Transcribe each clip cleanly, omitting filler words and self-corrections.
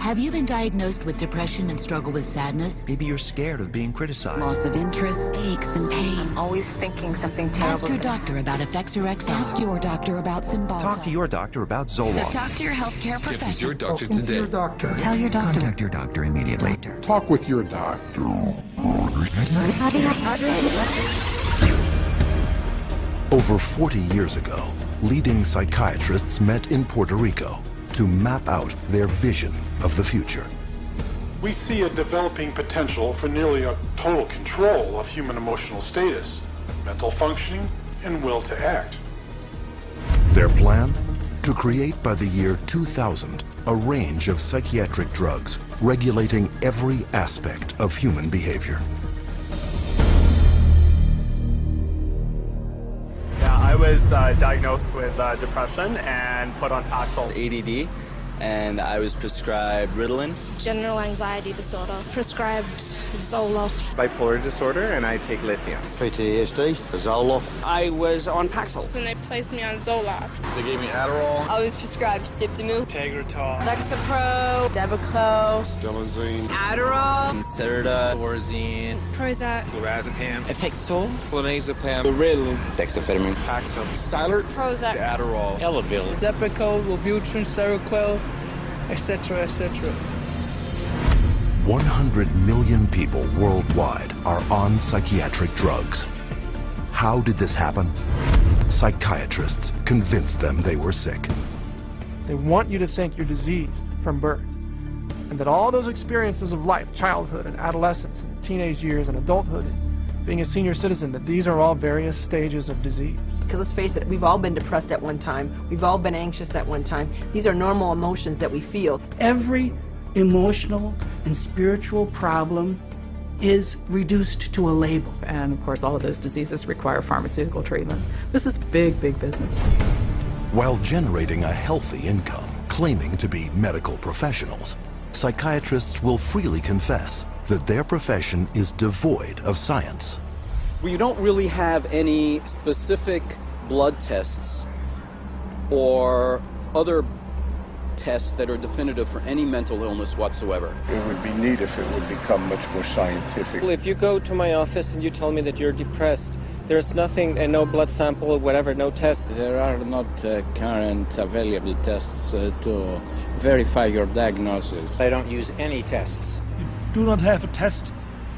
Have you been diagnosed with depression and struggle with sadness? Maybe you're scared of being criticized. Loss of interest, aches, and pain. Always thinking something terrible. Ask your doctor about Effects or XR. Ask your doctor about Cymbalta. Talk to your doctor about So Zoloft. talk to your healthcare professional. Get with your doctor Talk with today. your doctor. Tell your doctor. Contact your doctor immediately. Talk with your doctor. Over 40 years ago, leading psychiatrists met in Puerto Rico to map out their vision of the future. We see a developing potential for nearly a total control of human emotional status, mental functioning, and will to act. Their plan? To create by the year 2000 a range of psychiatric drugs regulating every aspect of human behavior. I was diagnosed with depression and put on Paxil. ADD, and I was prescribed Ritalin. General anxiety disorder, prescribed Zoloft. Bipolar disorder, and I take lithium. PTSD, Zoloft. I was on Paxil. When they placed me on Zoloft. They gave me Adderall. I was prescribed Sibtamil, Tegretol, Lexapro, Depakote, Stelazine, Adderall, Concerta, Thorazine, Prozac, Lorazepam, Effextol, Clonazepam, Ritalin, dexamphetamine, Paxil, Cylert, Prozac, Adderall, Elavil, Depakote, Wellbutrin, Seroquel, etc., etc. 100 million people worldwide are on psychiatric drugs. How did this happen? Psychiatrists convinced them they were sick. They want you to think you're diseased from birth, and that all those experiences of life, childhood and adolescence and teenage years and adulthood and being a senior citizen, that these are all various stages of disease. Because let's face it, we've all been depressed at one time. We've all been anxious at one time. These are normal emotions that we feel. Every emotional and spiritual problem is reduced to a label. And of course, all of those diseases require pharmaceutical treatments. This is big, big business. While generating a healthy income, claiming to be medical professionals, psychiatrists will freely confess that their profession is devoid of science. Well, you don't really have any specific blood tests or other tests that are definitive for any mental illness whatsoever. It would be neat if it would become much more scientific. Well, if you go to my office and you tell me that you're depressed, there's nothing, and no blood sample or whatever, no tests. There are not current available tests to verify your diagnosis. I don't use any tests. You do not have a test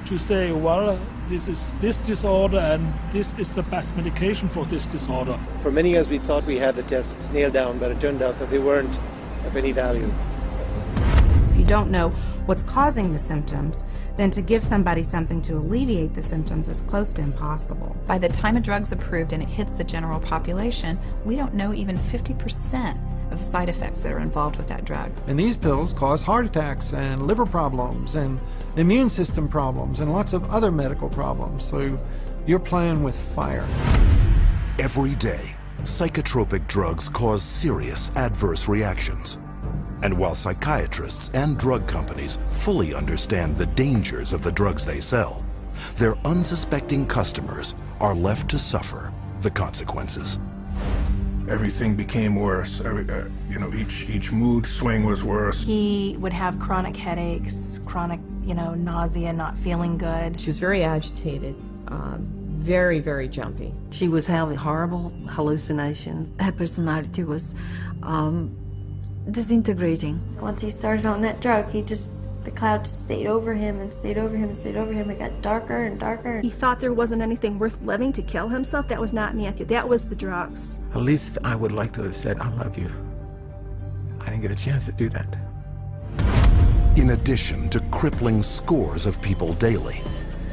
to say, well, this is this disorder and this is the best medication for this disorder. For many years we thought we had the tests nailed down, but it turned out that they weren't of any value. If you don't know what's causing the symptoms, then to give somebody something to alleviate the symptoms is close to impossible. By the time a drug's approved and it hits the general population, we don't know even 50% of the side effects that are involved with that drug. And these pills cause heart attacks and liver problems and immune system problems and lots of other medical problems. So you're playing with fire. Every day, psychotropic drugs cause serious adverse reactions. And while psychiatrists and drug companies fully understand the dangers of the drugs they sell, their unsuspecting customers are left to suffer the consequences. Everything became worse. Each mood swing was worse. He would have chronic headaches, chronic, nausea, not feeling good. She was very agitated, very, very jumpy. She was having horrible hallucinations. Her personality was disintegrating. Once he started on that drug, the cloud just stayed over him and stayed over him and stayed over him. It got darker and darker. He thought there wasn't anything worth living to kill himself. That was not Matthew. That was the drugs. At least I would like to have said, I love you. I didn't get a chance to do that. In addition to crippling scores of people daily,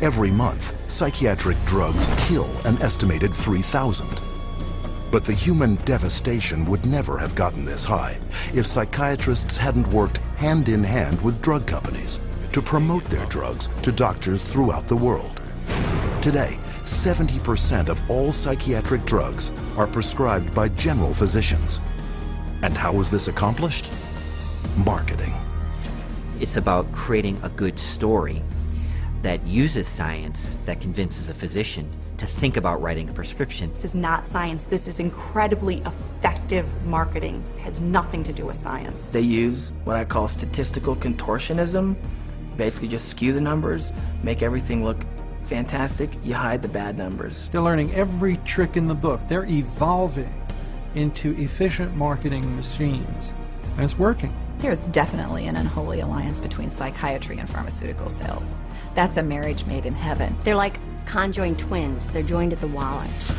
every month, psychiatric drugs kill an estimated 3,000. But the human devastation would never have gotten this high if psychiatrists hadn't worked hand in hand with drug companies to promote their drugs to doctors throughout the world. Today, 70% of all psychiatric drugs are prescribed by general physicians. And how is this accomplished? Marketing. It's about creating a good story that uses science, that convinces a physician to think about writing a prescription. This is not science. This is incredibly effective marketing. It has nothing to do with science. They use what I call statistical contortionism. Basically just skew the numbers, make everything look fantastic, you hide the bad numbers. They're learning every trick in the book. They're evolving into efficient marketing machines, and it's working. There's definitely an unholy alliance between psychiatry and pharmaceutical sales. That's a marriage made in heaven. They're like conjoined twins. They're joined at the wallet.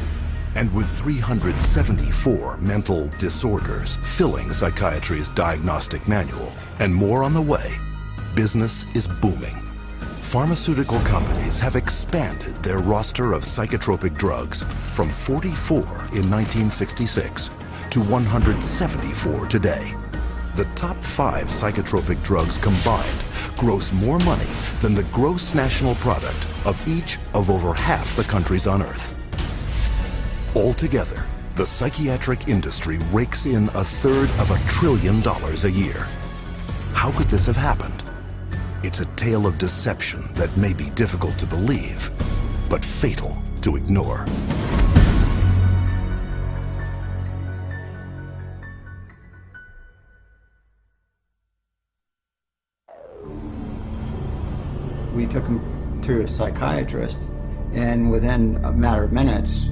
And with 374 mental disorders filling psychiatry's diagnostic manual, and more on the way, business is booming. Pharmaceutical companies have expanded their roster of psychotropic drugs from 44 in 1966 to 174 today. The top 5 psychotropic drugs combined gross more money than the gross national product of each of over half the countries on Earth. Altogether, the psychiatric industry rakes in $1/3 of $1 trillion a year. How could this have happened? It's a tale of deception that may be difficult to believe, but fatal to ignore. We took him to a psychiatrist, and within a matter of minutes,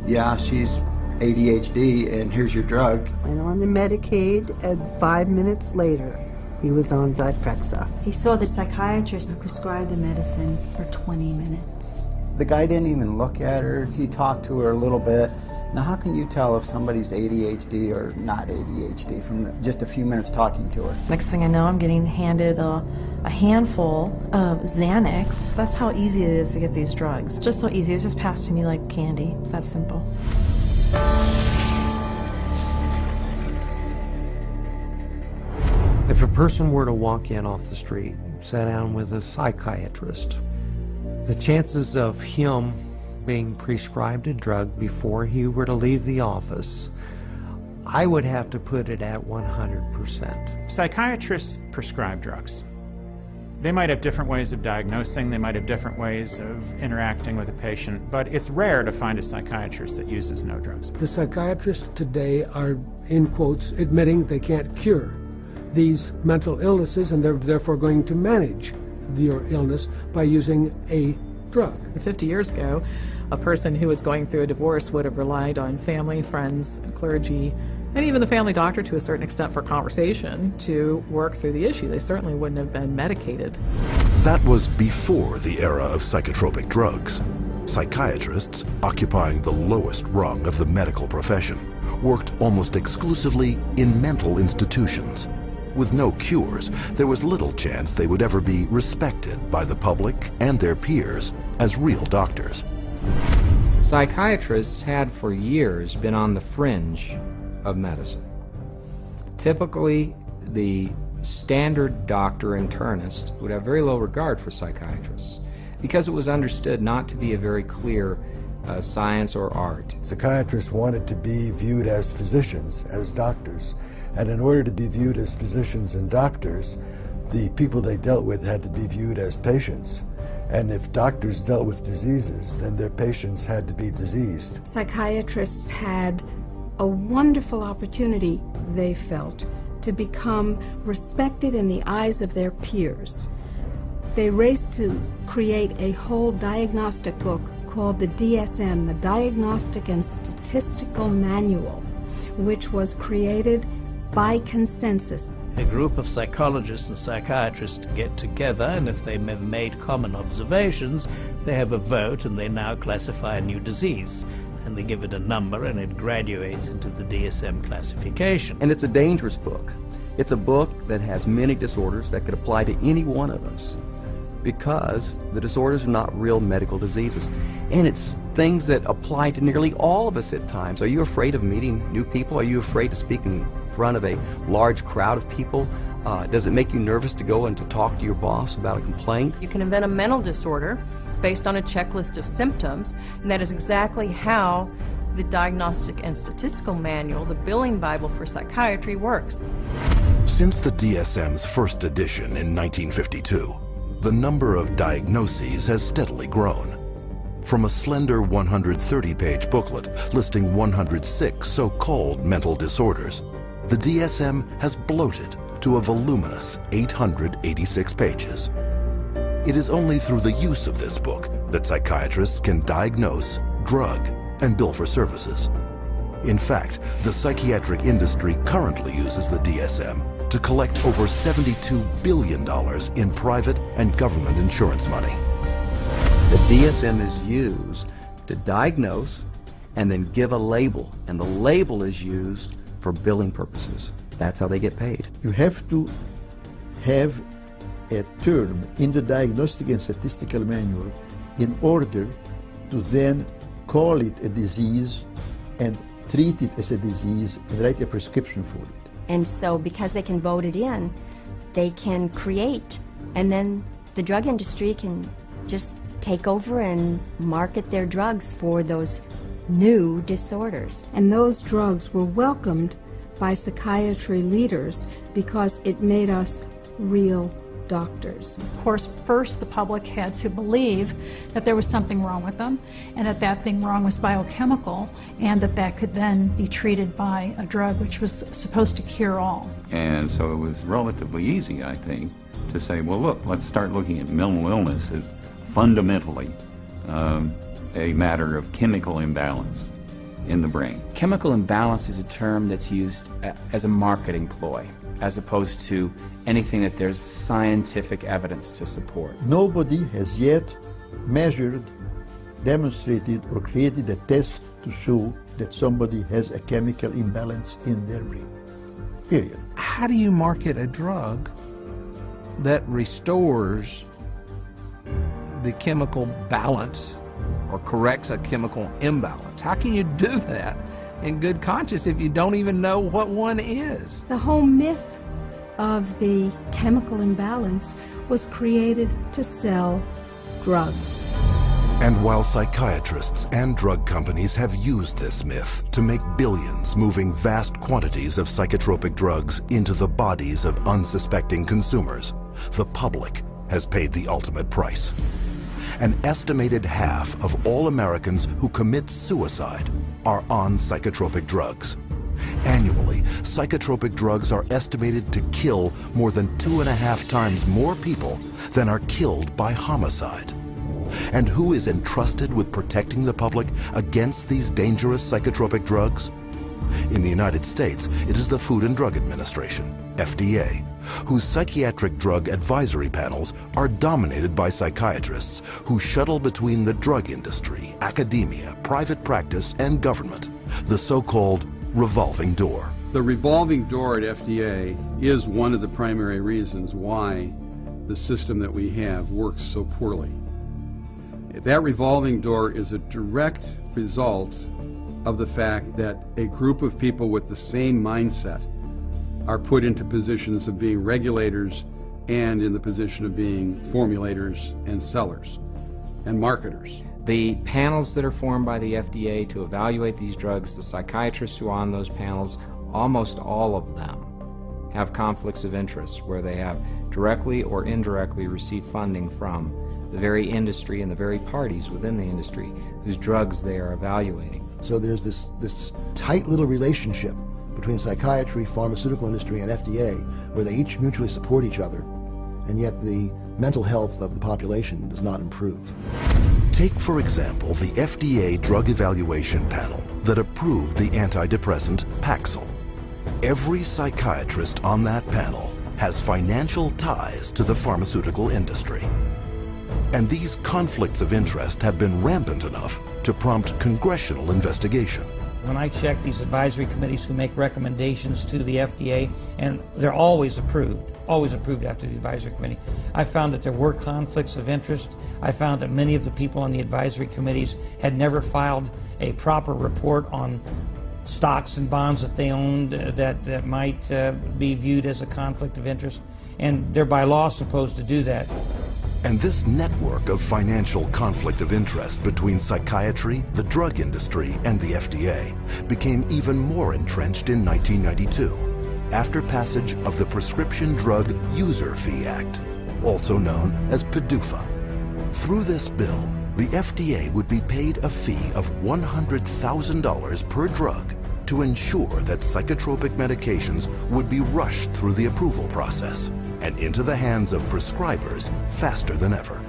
yeah, she's ADHD, and here's your drug. Went on the Medicaid, and 5 minutes later, he was on Zyprexa. He saw the psychiatrist and prescribed the medicine for 20 minutes. The guy didn't even look at her. He talked to her a little bit. Now, how can you tell if somebody's ADHD or not ADHD from just a few minutes talking to her? Next thing I know, I'm getting handed a handful of Xanax. That's how easy it is to get these drugs. Just so easy. It's just passed to me like candy. That's simple. If a person were to walk in off the street, sit down with a psychiatrist, the chances of him being prescribed a drug before he were to leave the office, I would have to put it at 100%. Psychiatrists prescribe drugs. They might have different ways of diagnosing, they might have different ways of interacting with a patient, but it's rare to find a psychiatrist that uses no drugs. The psychiatrists today are, in quotes, admitting they can't cure these mental illnesses, and they're therefore going to manage your illness by using a drug. 50 years ago, a person who was going through a divorce would have relied on family, friends, clergy, and even the family doctor to a certain extent for conversation to work through the issue. They certainly wouldn't have been medicated. That was before the era of psychotropic drugs. Psychiatrists, occupying the lowest rung of the medical profession, worked almost exclusively in mental institutions. With no cures, there was little chance they would ever be respected by the public and their peers as real doctors. Psychiatrists had for years been on the fringe of medicine. Typically, the standard doctor internist would have very low regard for psychiatrists because it was understood not to be a very clear science or art. Psychiatrists wanted to be viewed as physicians, as doctors. And in order to be viewed as physicians and doctors, the people they dealt with had to be viewed as patients. And if doctors dealt with diseases, then their patients had to be diseased. Psychiatrists had a wonderful opportunity, they felt, to become respected in the eyes of their peers. They raced to create a whole diagnostic book called the DSM, the Diagnostic and Statistical Manual, which was created by consensus. A group of psychologists and psychiatrists get together, and if they have made common observations, they have a vote and they now classify a new disease. And they give it a number and it graduates into the DSM classification. And it's a dangerous book. It's a book that has many disorders that could apply to any one of us, because the disorders are not real medical diseases. And it's things that apply to nearly all of us at times. Are you afraid of meeting new people? Are you afraid to speak in front of a large crowd of people? Does it make you nervous to go and to talk to your boss about a complaint? You can invent a mental disorder based on a checklist of symptoms, and that is exactly how the Diagnostic and Statistical Manual, the billing Bible for psychiatry, works. Since the DSM's first edition in 1952, the number of diagnoses has steadily grown. from a slender 130-page booklet listing 106 so-called mental disorders, the DSM has bloated to a voluminous 886 pages. It is only through the use of this book that psychiatrists can diagnose, drug, and bill for services. In fact, the psychiatric industry currently uses the DSM to collect over $72 billion in private and government insurance money. The DSM is used to diagnose and then give a label, and the label is used for billing purposes. That's how they get paid. You have to have a term in the Diagnostic and Statistical Manual in order to then call it a disease and treat it as a disease and write a prescription for it. And so because they can vote it in, they can create, and then the drug industry can just take over and market their drugs for those new disorders. And those drugs were welcomed by psychiatry leaders because it made us real doctors. Of course, first the public had to believe that there was something wrong with them, and that that thing wrong was biochemical, and that that could then be treated by a drug which was supposed to cure all. And so it was relatively easy, I think, to say, well, look, let's start looking at mental illness as fundamentally a matter of chemical imbalance in the brain. Chemical imbalance is a term that's used as a marketing ploy, as opposed to anything that there's scientific evidence to support. Nobody has yet measured, demonstrated, or created a test to show that somebody has a chemical imbalance in their brain. Period. How do you market a drug that restores the chemical balance or corrects a chemical imbalance? How can you do that in good conscience if you don't even know what one is? The whole myth of the chemical imbalance was created to sell drugs. And while psychiatrists and drug companies have used this myth to make billions moving vast quantities of psychotropic drugs into the bodies of unsuspecting consumers, the public has paid the ultimate price. An estimated half of all Americans who commit suicide are on psychotropic drugs. Annually, psychotropic drugs are estimated to kill more than 2.5 times more people than are killed by homicide. And who is entrusted with protecting the public against these dangerous psychotropic drugs? In the United States, it is the Food and Drug Administration, FDA, whose psychiatric drug advisory panels are dominated by psychiatrists who shuttle between the drug industry, academia, private practice, and government, the so-called revolving door. The revolving door at FDA is one of the primary reasons why the system that we have works so poorly. That revolving door is a direct result of the fact that a group of people with the same mindset are put into positions of being regulators and in the position of being formulators and sellers and marketers. The panels that are formed by the FDA to evaluate these drugs, the psychiatrists who are on those panels, almost all of them have conflicts of interest where they have directly or indirectly received funding from the very industry and the very parties within the industry whose drugs they are evaluating. So there's this tight little relationship between psychiatry, pharmaceutical industry, and FDA where they each mutually support each other, and yet the mental health of the population does not improve. Take, for example, the FDA drug evaluation panel that approved the antidepressant Paxil. Every psychiatrist on that panel has financial ties to the pharmaceutical industry. And these conflicts of interest have been rampant enough to prompt congressional investigation. When I check these advisory committees who make recommendations to the FDA, and they're always approved after the advisory committee, I found that there were conflicts of interest. I found that many of the people on the advisory committees had never filed a proper report on stocks and bonds that they owned that might be viewed as a conflict of interest, and they're by law supposed to do that. And this network of financial conflict of interest between psychiatry, the drug industry, and the FDA became even more entrenched in 1992, after passage of the Prescription Drug User Fee Act, also known as PDUFA. Through this bill, the FDA would be paid a fee of $100,000 per drug to ensure that psychotropic medications would be rushed through the approval process and into the hands of prescribers faster than ever.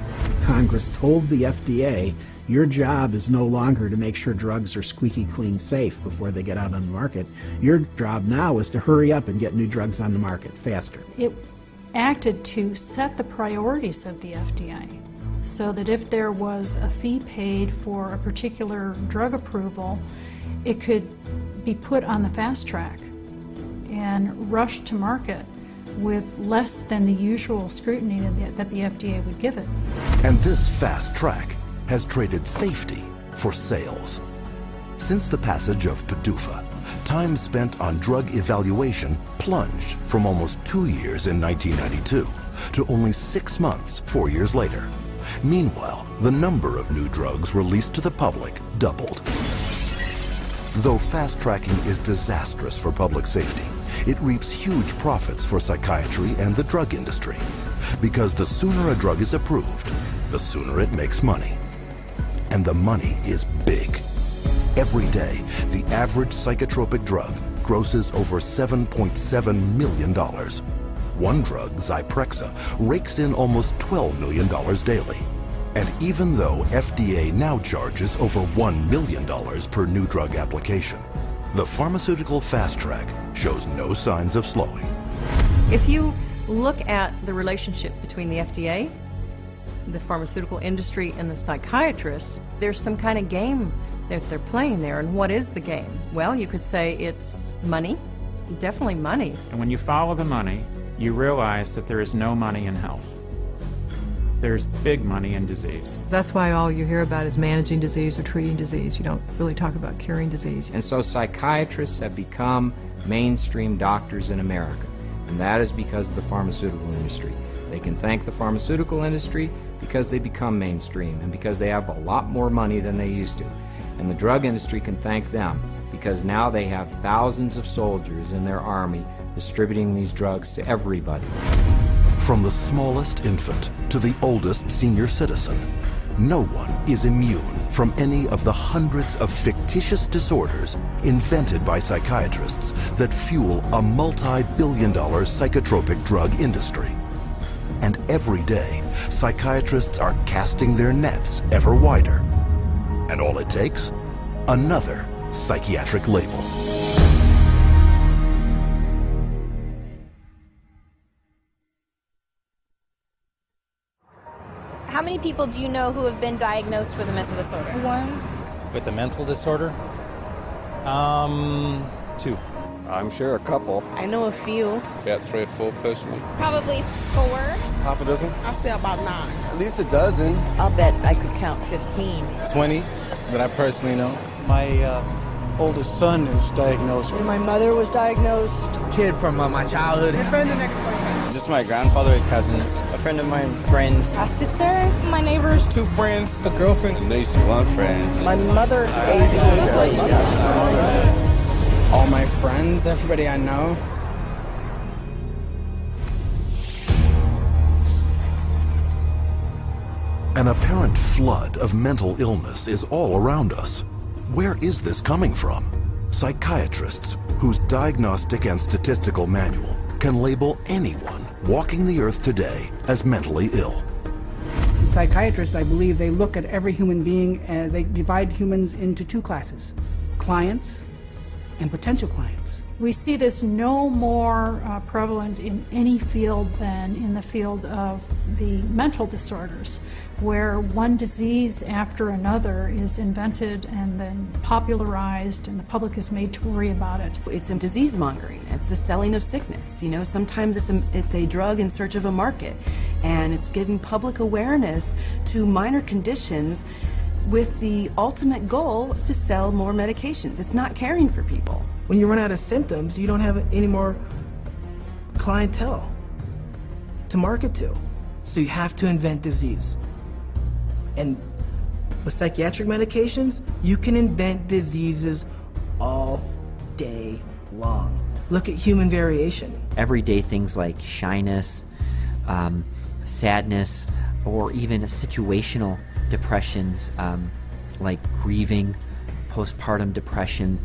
Congress told the FDA, your job is no longer to make sure drugs are squeaky clean safe before they get out on the market. Your job now is to hurry up and get new drugs on the market faster. It acted to set the priorities of the FDA so that if there was a fee paid for a particular drug approval, it could be put on the fast track and rushed to market with less than the usual scrutiny that the FDA would give it. And this fast track has traded safety for sales. Since the passage of PDUFA, time spent on drug evaluation plunged from almost 2 years in 1992 to only 6 months 4 years later. Meanwhile, the number of new drugs released to the public doubled. Though fast-tracking is disastrous for public safety, it reaps huge profits for psychiatry and the drug industry. Because the sooner a drug is approved, the sooner it makes money. And the money is big. Every day, the average psychotropic drug grosses over $7.7 million. One drug, Zyprexa, rakes in almost $12 million daily. And even though FDA now charges over $1 million per new drug application, the pharmaceutical fast track shows no signs of slowing. If you look at the relationship between the FDA, the pharmaceutical industry, and the psychiatrists, there's some kind of game that they're playing there. And what is the game? Well, you could say it's money, definitely money. And when you follow the money, you realize that there is no money in health. There's big money in disease. That's why all you hear about is managing disease or treating disease. You don't really talk about curing disease. And so psychiatrists have become mainstream doctors in America. And that is because of the pharmaceutical industry. They can thank the pharmaceutical industry because they become mainstream and because they have a lot more money than they used to. And the drug industry can thank them because now they have thousands of soldiers in their army distributing these drugs to everybody. From the smallest infant to the oldest senior citizen, no one is immune from any of the hundreds of fictitious disorders invented by psychiatrists that fuel a multi-billion-dollar psychotropic drug industry. And every day, psychiatrists are casting their nets ever wider. And all it takes? Another psychiatric label. How many people do you know who have been diagnosed with a mental disorder? One. With a mental disorder? 2. I'm sure a couple. I know a few. About 3 or 4 personally. Probably 4. Half a dozen? I'll say about 9. At least a dozen. I'll bet I could count 15. 20 that I personally know. My oldest son is diagnosed. My mother was diagnosed. Kid from my childhood. My friend and ex-boyfriend. Just my grandfather and cousins. A friend of mine, friends. A sister, my neighbors. 2 friends, a girlfriend. A niece, 1 friend. My mother, all my friends, everybody I know. An apparent flood of mental illness is all around us. Where is this coming from? Psychiatrists, whose diagnostic and statistical manual can label anyone walking the earth today as mentally ill. Psychiatrists, I believe, they look at every human being and they divide humans into 2 classes, clients and potential clients. We see this no more prevalent in any field than in the field of the mental disorders, where one disease after another is invented and then popularized and the public is made to worry about it. It's a disease mongering. It's the selling of sickness. You know, sometimes it's a drug in search of a market, and it's giving public awareness to minor conditions with the ultimate goal is to sell more medications. It's not caring for people. When you run out of symptoms, you don't have any more clientele to market to. So you have to invent disease. And with psychiatric medications, you can invent diseases all day long. Look at human variation. Everyday things like shyness, sadness, or even situational depressions like grieving, postpartum depression,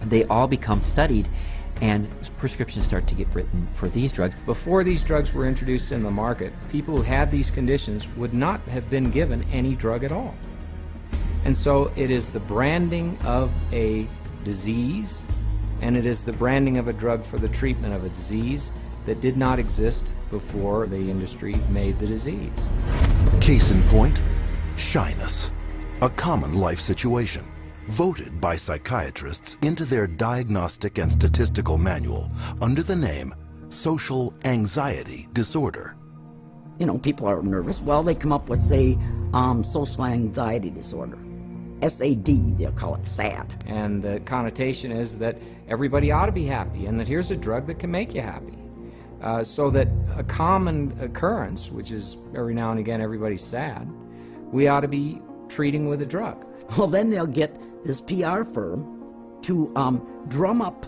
they all become studied and prescriptions start to get written for these drugs. Before these drugs were introduced in the market, people who had these conditions would not have been given any drug at all. And so it is the branding of a disease, and it is the branding of a drug for the treatment of a disease that did not exist before the industry made the disease. Case in point, shyness, a common life situation, voted by psychiatrists into their diagnostic and statistical manual under the name social anxiety disorder. You know, people are nervous. Well, they come up with, say, social anxiety disorder. SAD, they'll call it SAD. And the connotation is that everybody ought to be happy and that here's a drug that can make you happy. So that a common occurrence, which is every now and again everybody's sad, we ought to be treating with a drug. Well, then they'll get this PR firm to drum up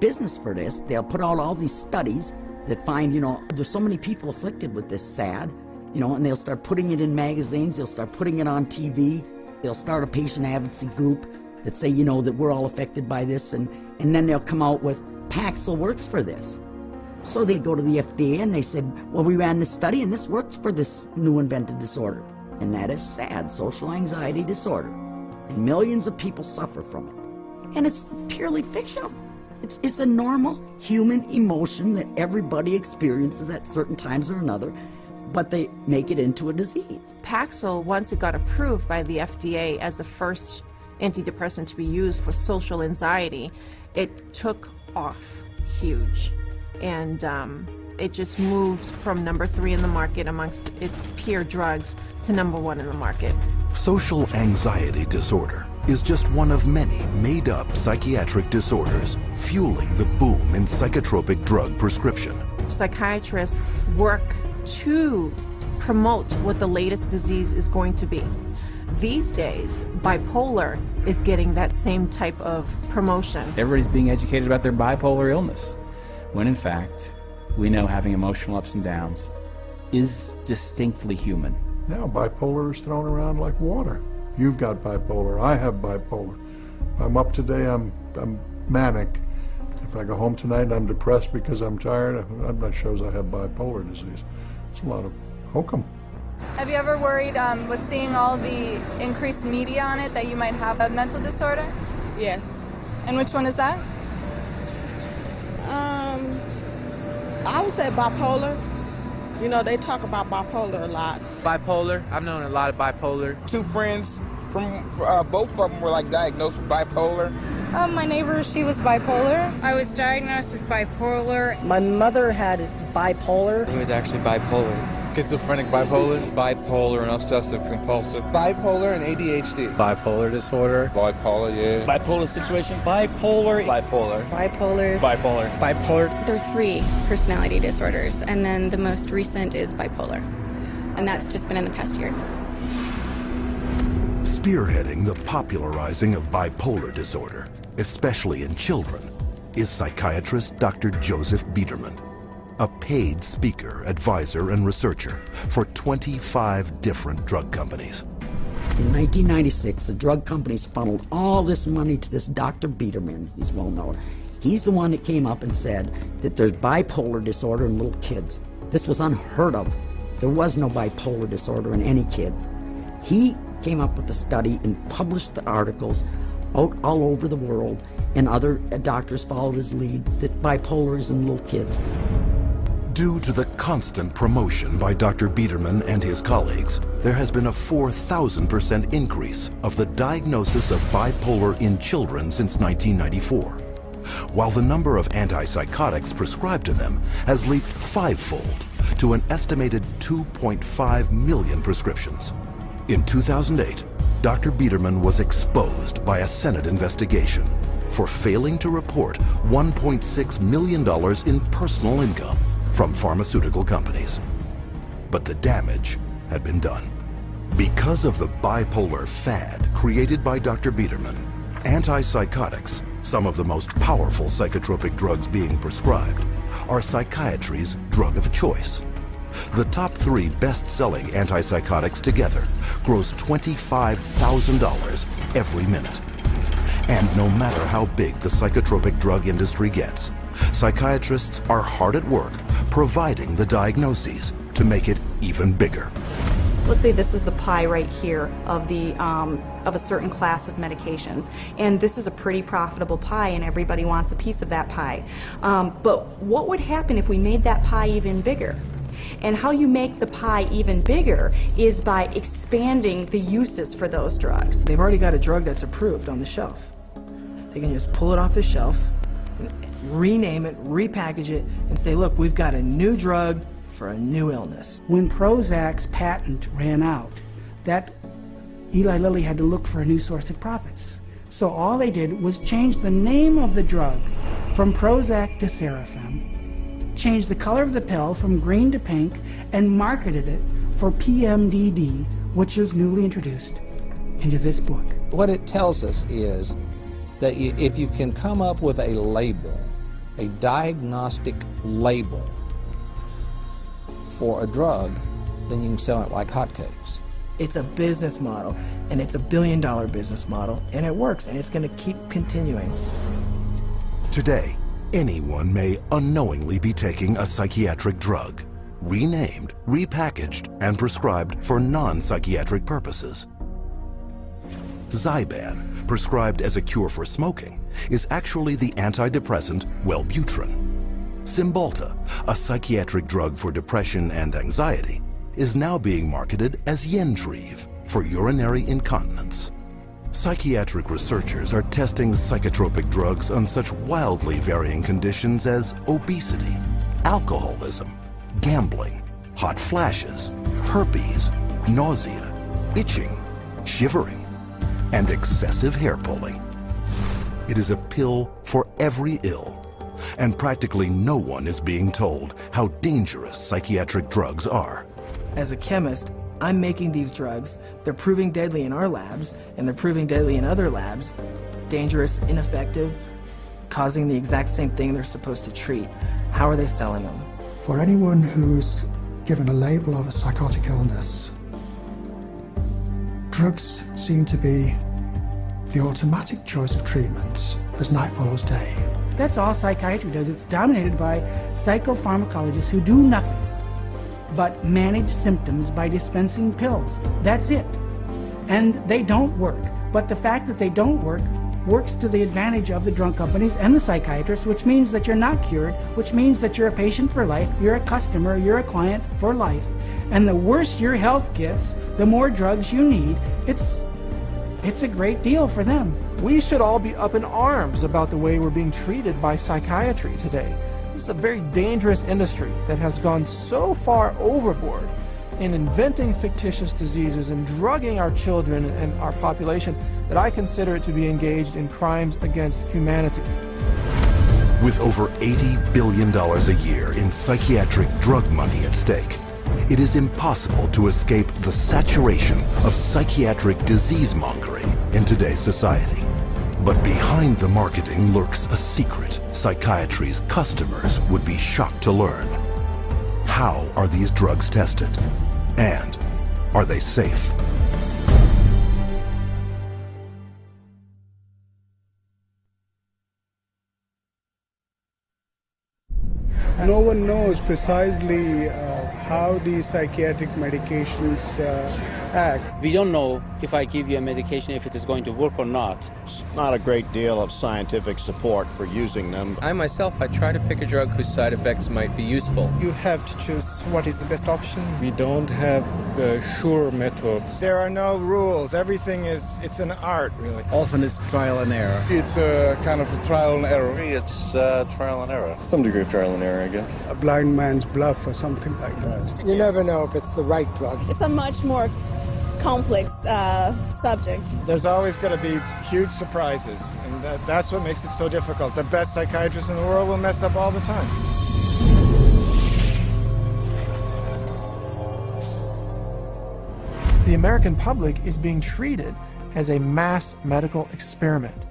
business for this. They'll put out all these studies that find, you know, there's so many people afflicted with this SAD, you know, and they'll start putting it in magazines, they'll start putting it on TV, they'll start a patient advocacy group that say, you know, that we're all affected by this, and then they'll come out with Paxil works for this. So they go to the FDA and they said, well, we ran this study and this works for this new invented disorder. And that is SAD, social anxiety disorder. And millions of people suffer from it. And it's purely fictional. It's a normal human emotion that everybody experiences at certain times or another, but they make it into a disease. Paxil, once it got approved by the FDA as the first antidepressant to be used for social anxiety, it took off huge. And it just moved from number 3 in the market amongst its peer drugs to number 1 in the market. Social anxiety disorder is just one of many made-up psychiatric disorders fueling the boom in psychotropic drug prescription. Psychiatrists work to promote what the latest disease is going to be. These days, bipolar is getting that same type of promotion. Everybody's being educated about their bipolar illness, when in fact, we know having emotional ups and downs is distinctly human. Now bipolar is thrown around like water. You've got bipolar, I have bipolar. If I'm up today, I'm manic. If I go home tonight, I'm depressed because I'm tired. That shows I have bipolar disease. It's a lot of hokum. Have you ever worried with seeing all the increased media on it that you might have a mental disorder? Yes. And which one is that? I would say bipolar. You know, they talk about bipolar a lot. Bipolar. I've known a lot of bipolar. 2 friends from both of them were like diagnosed with bipolar. My neighbor, she was bipolar. I was diagnosed with bipolar. My mother had bipolar. He was actually bipolar. Schizophrenic bipolar. Bipolar and obsessive compulsive. Bipolar and ADHD. Bipolar disorder. Bipolar, yeah. Bipolar situation. Bipolar. Bipolar. Bipolar. Bipolar. Bipolar. There are 3 personality disorders, and then the most recent is bipolar. And that's just been in the past year. Spearheading the popularizing of bipolar disorder, especially in children, is psychiatrist Dr. Joseph Biederman, a paid speaker, advisor, and researcher for 25 different drug companies. In 1996, the drug companies funneled all this money to this Dr. Biederman. He's well known. He's the one that came up and said that there's bipolar disorder in little kids. This was unheard of. There was no bipolar disorder in any kids. He came up with the study and published the articles out all over the world, and other doctors followed his lead that bipolar is in little kids. Due to the constant promotion by Dr. Biederman and his colleagues, there has been a 4,000% increase of the diagnosis of bipolar in children since 1994, while the number of antipsychotics prescribed to them has leaped 5-fold to an estimated 2.5 million prescriptions. In 2008, Dr. Biederman was exposed by a Senate investigation for failing to report $1.6 million in personal income from pharmaceutical companies. But the damage had been done. Because of the bipolar fad created by Dr. Biederman, antipsychotics, some of the most powerful psychotropic drugs being prescribed, are psychiatry's drug of choice. The top 3 best-selling antipsychotics together gross $25,000 every minute. And no matter how big the psychotropic drug industry gets, psychiatrists are hard at work providing the diagnoses to make it even bigger. Let's say this is the pie right here of a certain class of medications, and this is a pretty profitable pie, and everybody wants a piece of that pie. But what would happen if we made that pie even bigger? And how you make the pie even bigger is by expanding the uses for those drugs. They've already got a drug that's approved on the shelf. They can just pull it off the shelf, rename it, repackage it, and say, look, we've got a new drug for a new illness. When Prozac's patent ran out, that Eli Lilly had to look for a new source of profits. So all they did was change the name of the drug from Prozac to Serafem, changed the color of the pill from green to pink, and marketed it for PMDD, which is newly introduced into this book. What it tells us is that if you can come up with a label, a diagnostic label for a drug, then you can sell it like hotcakes. It's a business model, and it's $1 billion business model, and it works, and it's going to keep continuing. Today, anyone may unknowingly be taking a psychiatric drug, renamed, repackaged, and prescribed for non-psychiatric purposes. Zyban, prescribed as a cure for smoking, is actually the antidepressant Wellbutrin. Cymbalta, a psychiatric drug for depression and anxiety, is now being marketed as Yentriv for urinary incontinence. Psychiatric researchers are testing psychotropic drugs on such wildly varying conditions as obesity, alcoholism, gambling, hot flashes, herpes, nausea, itching, shivering, and excessive hair pulling. It is a pill for every ill, and practically no one is being told how dangerous psychiatric drugs are. As a chemist, I'm making these drugs. They're proving deadly in our labs, and they're proving deadly in other labs. Dangerous, ineffective, causing the exact same thing they're supposed to treat. How are they selling them? For anyone who's given a label of a psychotic illness, drugs seem to be the automatic choice of treatments as night follows day. That's all psychiatry does. It's dominated by psychopharmacologists who do nothing but manage symptoms by dispensing pills. That's it. And they don't work. But the fact that they don't work works to the advantage of the drug companies and the psychiatrists, which means that you're not cured, which means that you're a patient for life, you're a customer, you're a client for life. And the worse your health gets, the more drugs you need. It's a great deal for them. We should all be up in arms about the way we're being treated by psychiatry today. This is a very dangerous industry that has gone so far overboard in inventing fictitious diseases and drugging our children and our population that I consider it to be engaged in crimes against humanity. With over $80 billion a year in psychiatric drug money at stake, it is impossible to escape the saturation of psychiatric disease-mongering in today's society. But behind the marketing lurks a secret psychiatry's customers would be shocked to learn. How are these drugs tested? And are they safe? No one knows precisely how these psychiatric medications act. We don't know if I give you a medication if it is going to work or not. Not a great deal of scientific support for using them. I myself, I try to pick a drug whose side effects might be useful. You have to choose what is the best option. We don't have sure methods. There are no rules. Everything it's an art, really. Often it's trial and error. It's a kind of a trial and error. It's trial and error. Some degree of trial and error, I guess. A blind man's bluff or something like that. You never know if it's the right drug. It's a much more complex subject. There's always going to be huge surprises, and that's what makes it so difficult. The best psychiatrists in the world will mess up all the time. The American public is being treated as a mass medical experiment.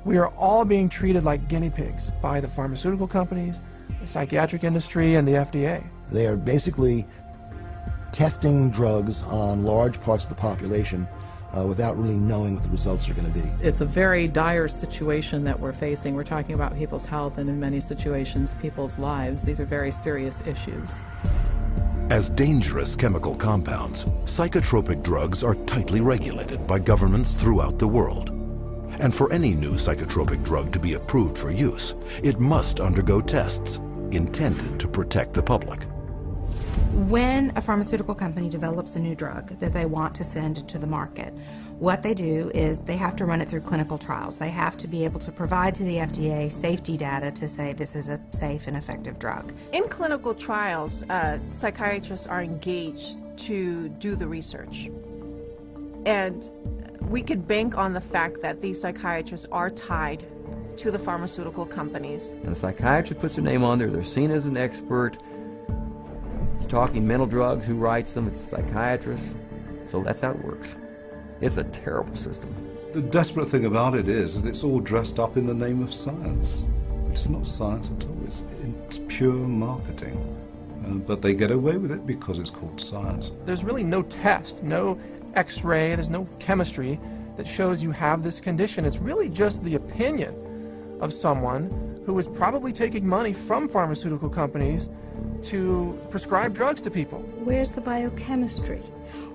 We are all being treated like guinea pigs by the pharmaceutical companies, the psychiatric industry, and the FDA. They are basically testing drugs on large parts of the population without really knowing what the results are going to be. It's a very dire situation that we're facing. We're talking about people's health and in many situations people's lives. These are very serious issues. As dangerous chemical compounds, psychotropic drugs are tightly regulated by governments throughout the world. And for any new psychotropic drug to be approved for use, it must undergo tests intended to protect the public. When a pharmaceutical company develops a new drug that they want to send to the market, what they do is they have to run it through clinical trials. They have to be able to provide to the FDA safety data to say this is a safe and effective drug. In clinical trials, psychiatrists are engaged to do the research. And we could bank on the fact that these psychiatrists are tied to the pharmaceutical companies. And the psychiatrist puts their name on there, they're seen as an expert. You're talking mental drugs, who writes them? It's a psychiatrist. So that's how it works. It's a terrible system. The desperate thing about it is that it's all dressed up in the name of science. It's not science at all, it's pure marketing. But they get away with it because it's called science. There's really no test, no X-ray, there's no chemistry that shows you have this condition. It's really just the opinion of someone who is probably taking money from pharmaceutical companies to prescribe drugs to people. Where's the biochemistry?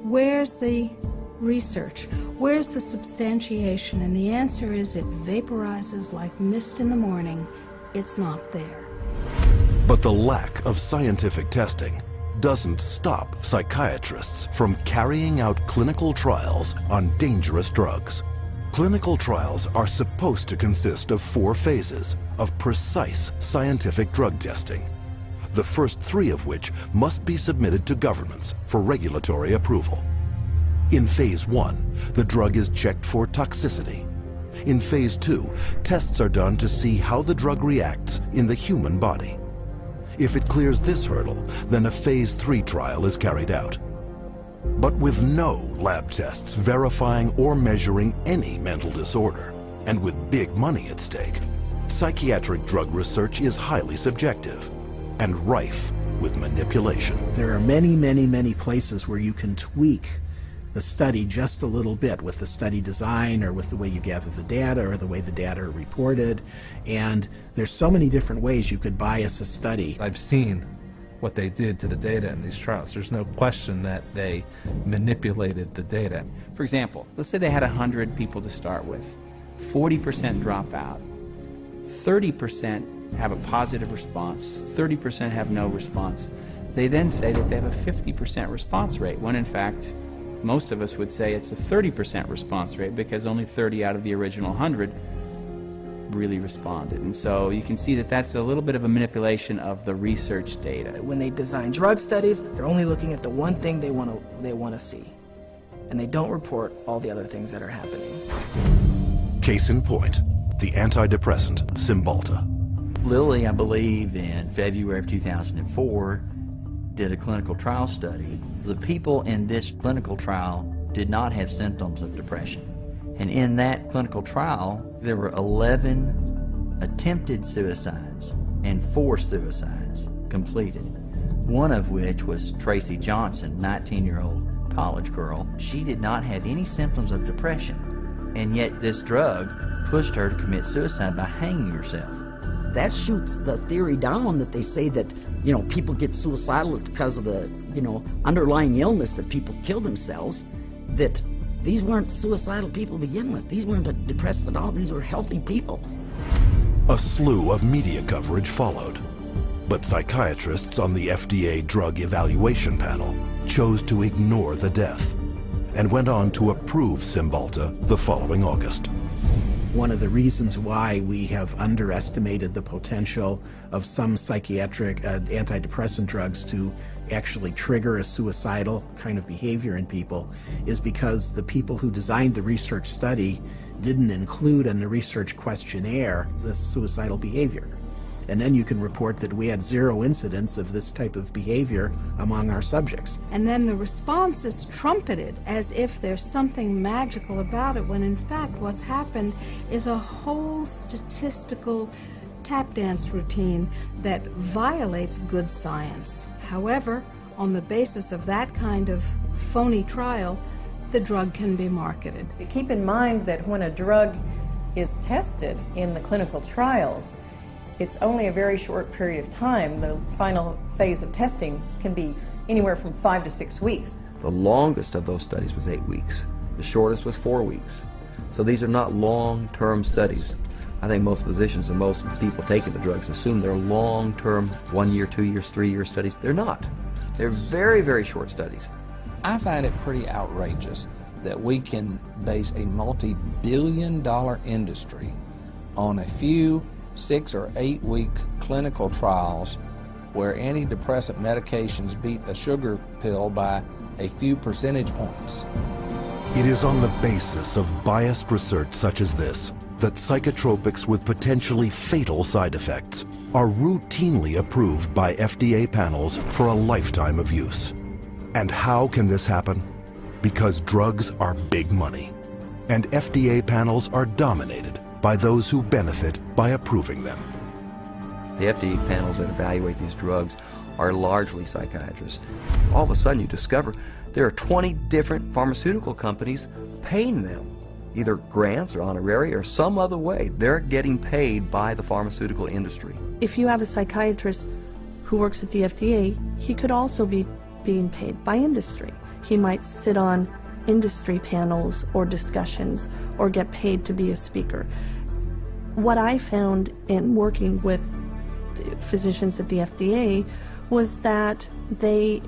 Where's the research? Where's the substantiation? And the answer is it vaporizes like mist in the morning. It's not there. But the lack of scientific testing doesn't stop psychiatrists from carrying out clinical trials on dangerous drugs. Clinical trials are supposed to consist of 4 phases of precise scientific drug testing, the first 3 of which must be submitted to governments for regulatory approval. In phase 1, the drug is checked for toxicity. In phase 2, tests are done to see how the drug reacts in the human body. If it clears this hurdle, then a phase 3 trial is carried out. But with no lab tests verifying or measuring any mental disorder, and with big money at stake, psychiatric drug research is highly subjective and rife with manipulation. There are many, many, many places where you can tweak the study just a little bit with the study design or with the way you gather the data or the way the data are reported. And there's so many different ways you could bias a study. I've seen what they did to the data in these trials. There's no question that they manipulated the data. For example, let's say they had 100 people to start with. 40% drop out. 30% have a positive response. 30% have no response. They then say that they have a 50% response rate, when in fact, most of us would say it's a 30% response rate because only 30 out of the original 100 really responded. And so you can see that that's a little bit of a manipulation of the research data. When they design drug studies, they're only looking at the one thing they want to see. And they don't report all the other things that are happening. Case in point, the antidepressant Cymbalta. Lilly, I believe, in February of 2004, did a clinical trial study. The people in this clinical trial did not have symptoms of depression. And in that clinical trial, there were 11 attempted suicides and 4 suicides completed. One of which was Tracy Johnson, 19-year-old college girl. She did not have any symptoms of depression, and yet this drug pushed her to commit suicide by hanging herself. That shoots the theory down that they say that, people get suicidal because of the, underlying illness that people kill themselves, that these weren't suicidal people to begin with. These weren't depressed at all. These were healthy people. A slew of media coverage followed, but psychiatrists on the FDA Drug Evaluation Panel chose to ignore the death and went on to approve Cymbalta the following August. One of the reasons why we have underestimated the potential of some psychiatric antidepressant drugs to actually trigger a suicidal kind of behavior in people is because the people who designed the research study didn't include in the research questionnaire this suicidal behavior. And then you can report that we had 0 incidents of this type of behavior among our subjects. And then the response is trumpeted as if there's something magical about it, when in fact what's happened is a whole statistical tap dance routine that violates good science. However, on the basis of that kind of phony trial, the drug can be marketed. Keep in mind that when a drug is tested in the clinical trials, it's only a very short period of time. The final phase of testing can be anywhere from 5 to 6 weeks. The longest of those studies was 8 weeks. The shortest was 4 weeks. So these are not long-term studies. I think most physicians and most people taking the drugs assume they're long-term, 1 year, 2 years, 3 year studies. They're not. They're very, very short studies. I find it pretty outrageous that we can base a multi-billion-dollar industry on a few 6 or 8 week clinical trials where antidepressant medications beat a sugar pill by a few percentage points. It is on the basis of biased research such as this that psychotropics with potentially fatal side effects are routinely approved by FDA panels for a lifetime of use. And how can this happen? Because drugs are big money, and FDA panels are dominated by those who benefit by approving them. The FDA panels that evaluate these drugs are largely psychiatrists. All of a sudden you discover there are 20 different pharmaceutical companies paying them, either grants or honorary or some other way. They're getting paid by the pharmaceutical industry. If you have a psychiatrist who works at the FDA, he could also be being paid by industry. He might sit on industry panels or discussions or get paid to be a speaker. What I found in working with physicians at the FDA was that they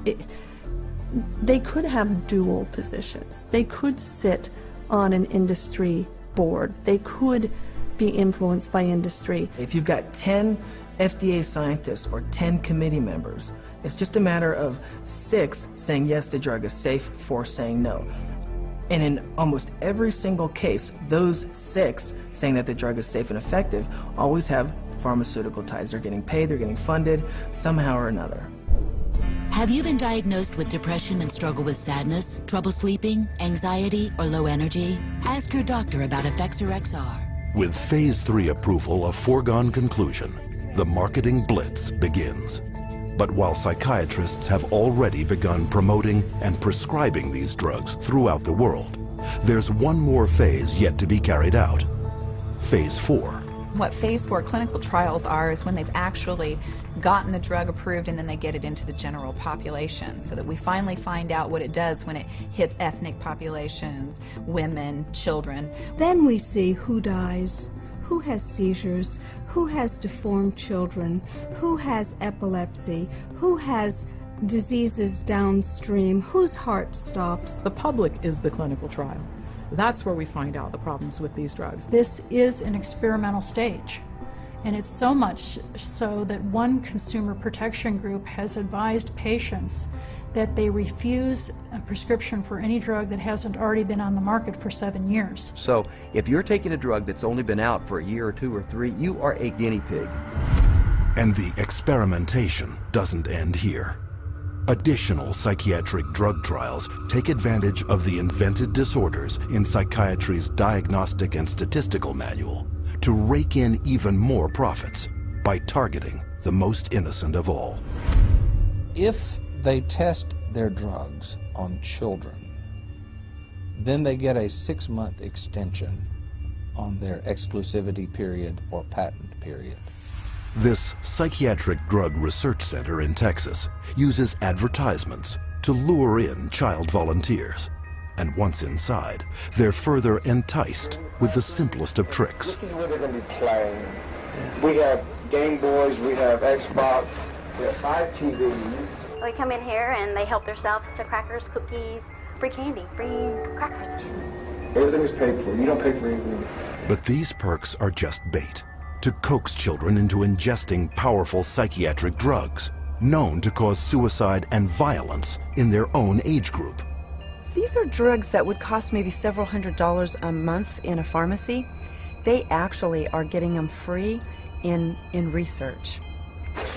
could have dual positions. They could sit on an industry board. They could be influenced by industry. If you've got 10 FDA scientists or 10 committee members, it's just a matter of 6 saying yes, the drug is safe, 4 saying no. And in almost every single case, those 6 saying that the drug is safe and effective always have pharmaceutical ties. They're getting paid, they're getting funded somehow or another. Have you been diagnosed with depression and struggle with sadness, trouble sleeping, anxiety, or low energy? Ask your doctor about Effexor XR. With Phase 3 approval a foregone conclusion, the marketing blitz begins. But while psychiatrists have already begun promoting and prescribing these drugs throughout the world, there's one more phase yet to be carried out. Phase 4. What Phase 4 clinical trials are is when they've actually gotten the drug approved and then they get it into the general population, so that we finally find out what it does when it hits ethnic populations, women, children. Then we see who dies, who has seizures, who has deformed children, who has epilepsy, who has diseases downstream, whose heart stops. The public is the clinical trial. That's where we find out the problems with these drugs. This is an experimental stage, and it's so much so that one consumer protection group has advised patients that they refuse a prescription for any drug that hasn't already been on the market for 7 years. So if you're taking a drug that's only been out for a year or 2 or 3, you are a guinea pig. And the experimentation doesn't end here. Additional psychiatric drug trials take advantage of the invented disorders in psychiatry's Diagnostic and Statistical Manual to rake in even more profits by targeting the most innocent of all. If they test their drugs on children, then they get a 6-month extension on their exclusivity period or patent period. This psychiatric drug research center in Texas uses advertisements to lure in child volunteers. And once inside, they're further enticed with the simplest of tricks. This is where they're going to be playing. We have Game Boys, we have Xbox, we have 5 TVs. They come in here and they help themselves to crackers, cookies, free candy, free crackers. Everything is paid for. You don't pay for anything. But these perks are just bait to coax children into ingesting powerful psychiatric drugs known to cause suicide and violence in their own age group. These are drugs that would cost maybe several $100s a month in a pharmacy. They actually are getting them free in research.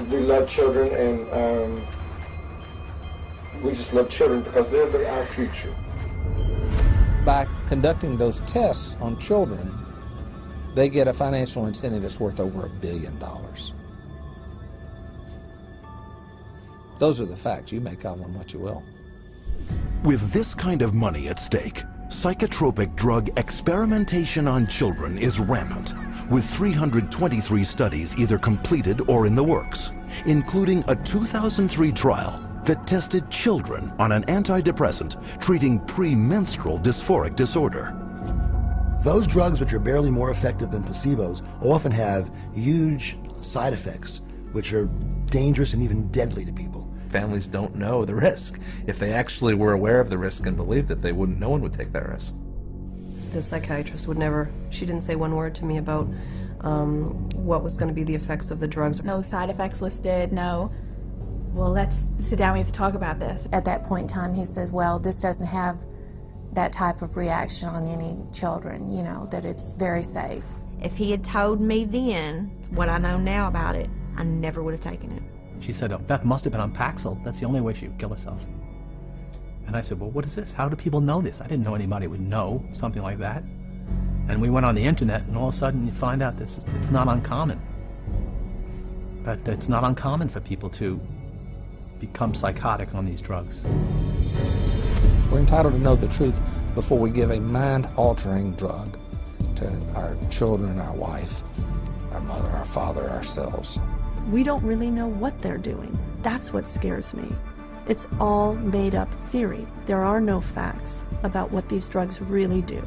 We love children, and we just love children because they're our future. By conducting those tests on children, they get a financial incentive that's worth over $1 billion. Those are the facts. You make of them what you will. With this kind of money at stake, psychotropic drug experimentation on children is rampant, with 323 studies either completed or in the works, including a 2003 trial that tested children on an antidepressant treating premenstrual dysphoric disorder. Those drugs, which are barely more effective than placebos, often have huge side effects, which are dangerous and even deadly to people. Families don't know the risk. If they actually were aware of the risk and believed it, no one would take that risk. The psychiatrist would never, she didn't say one word to me about what was going to be the effects of the drugs. No side effects listed, no. Well, let's sit down, we have to talk about this. At that point in time, he said, well, this doesn't have that type of reaction on any children, you know, that it's very safe. If he had told me then what I know now about it, I never would have taken it. She said, oh, Beth must have been on Paxil. That's the only way she would kill herself. And I said, well, what is this? How do people know this? I didn't know anybody would know something like that. And we went on the internet, and all of a sudden you find out it's not uncommon. But it's not uncommon for people to become psychotic on these drugs. We're entitled to know the truth before we give a mind-altering drug to our children, our wife, our mother, our father, ourselves. We don't really know what they're doing. That's what scares me. It's all made up theory. There are no facts about what these drugs really do.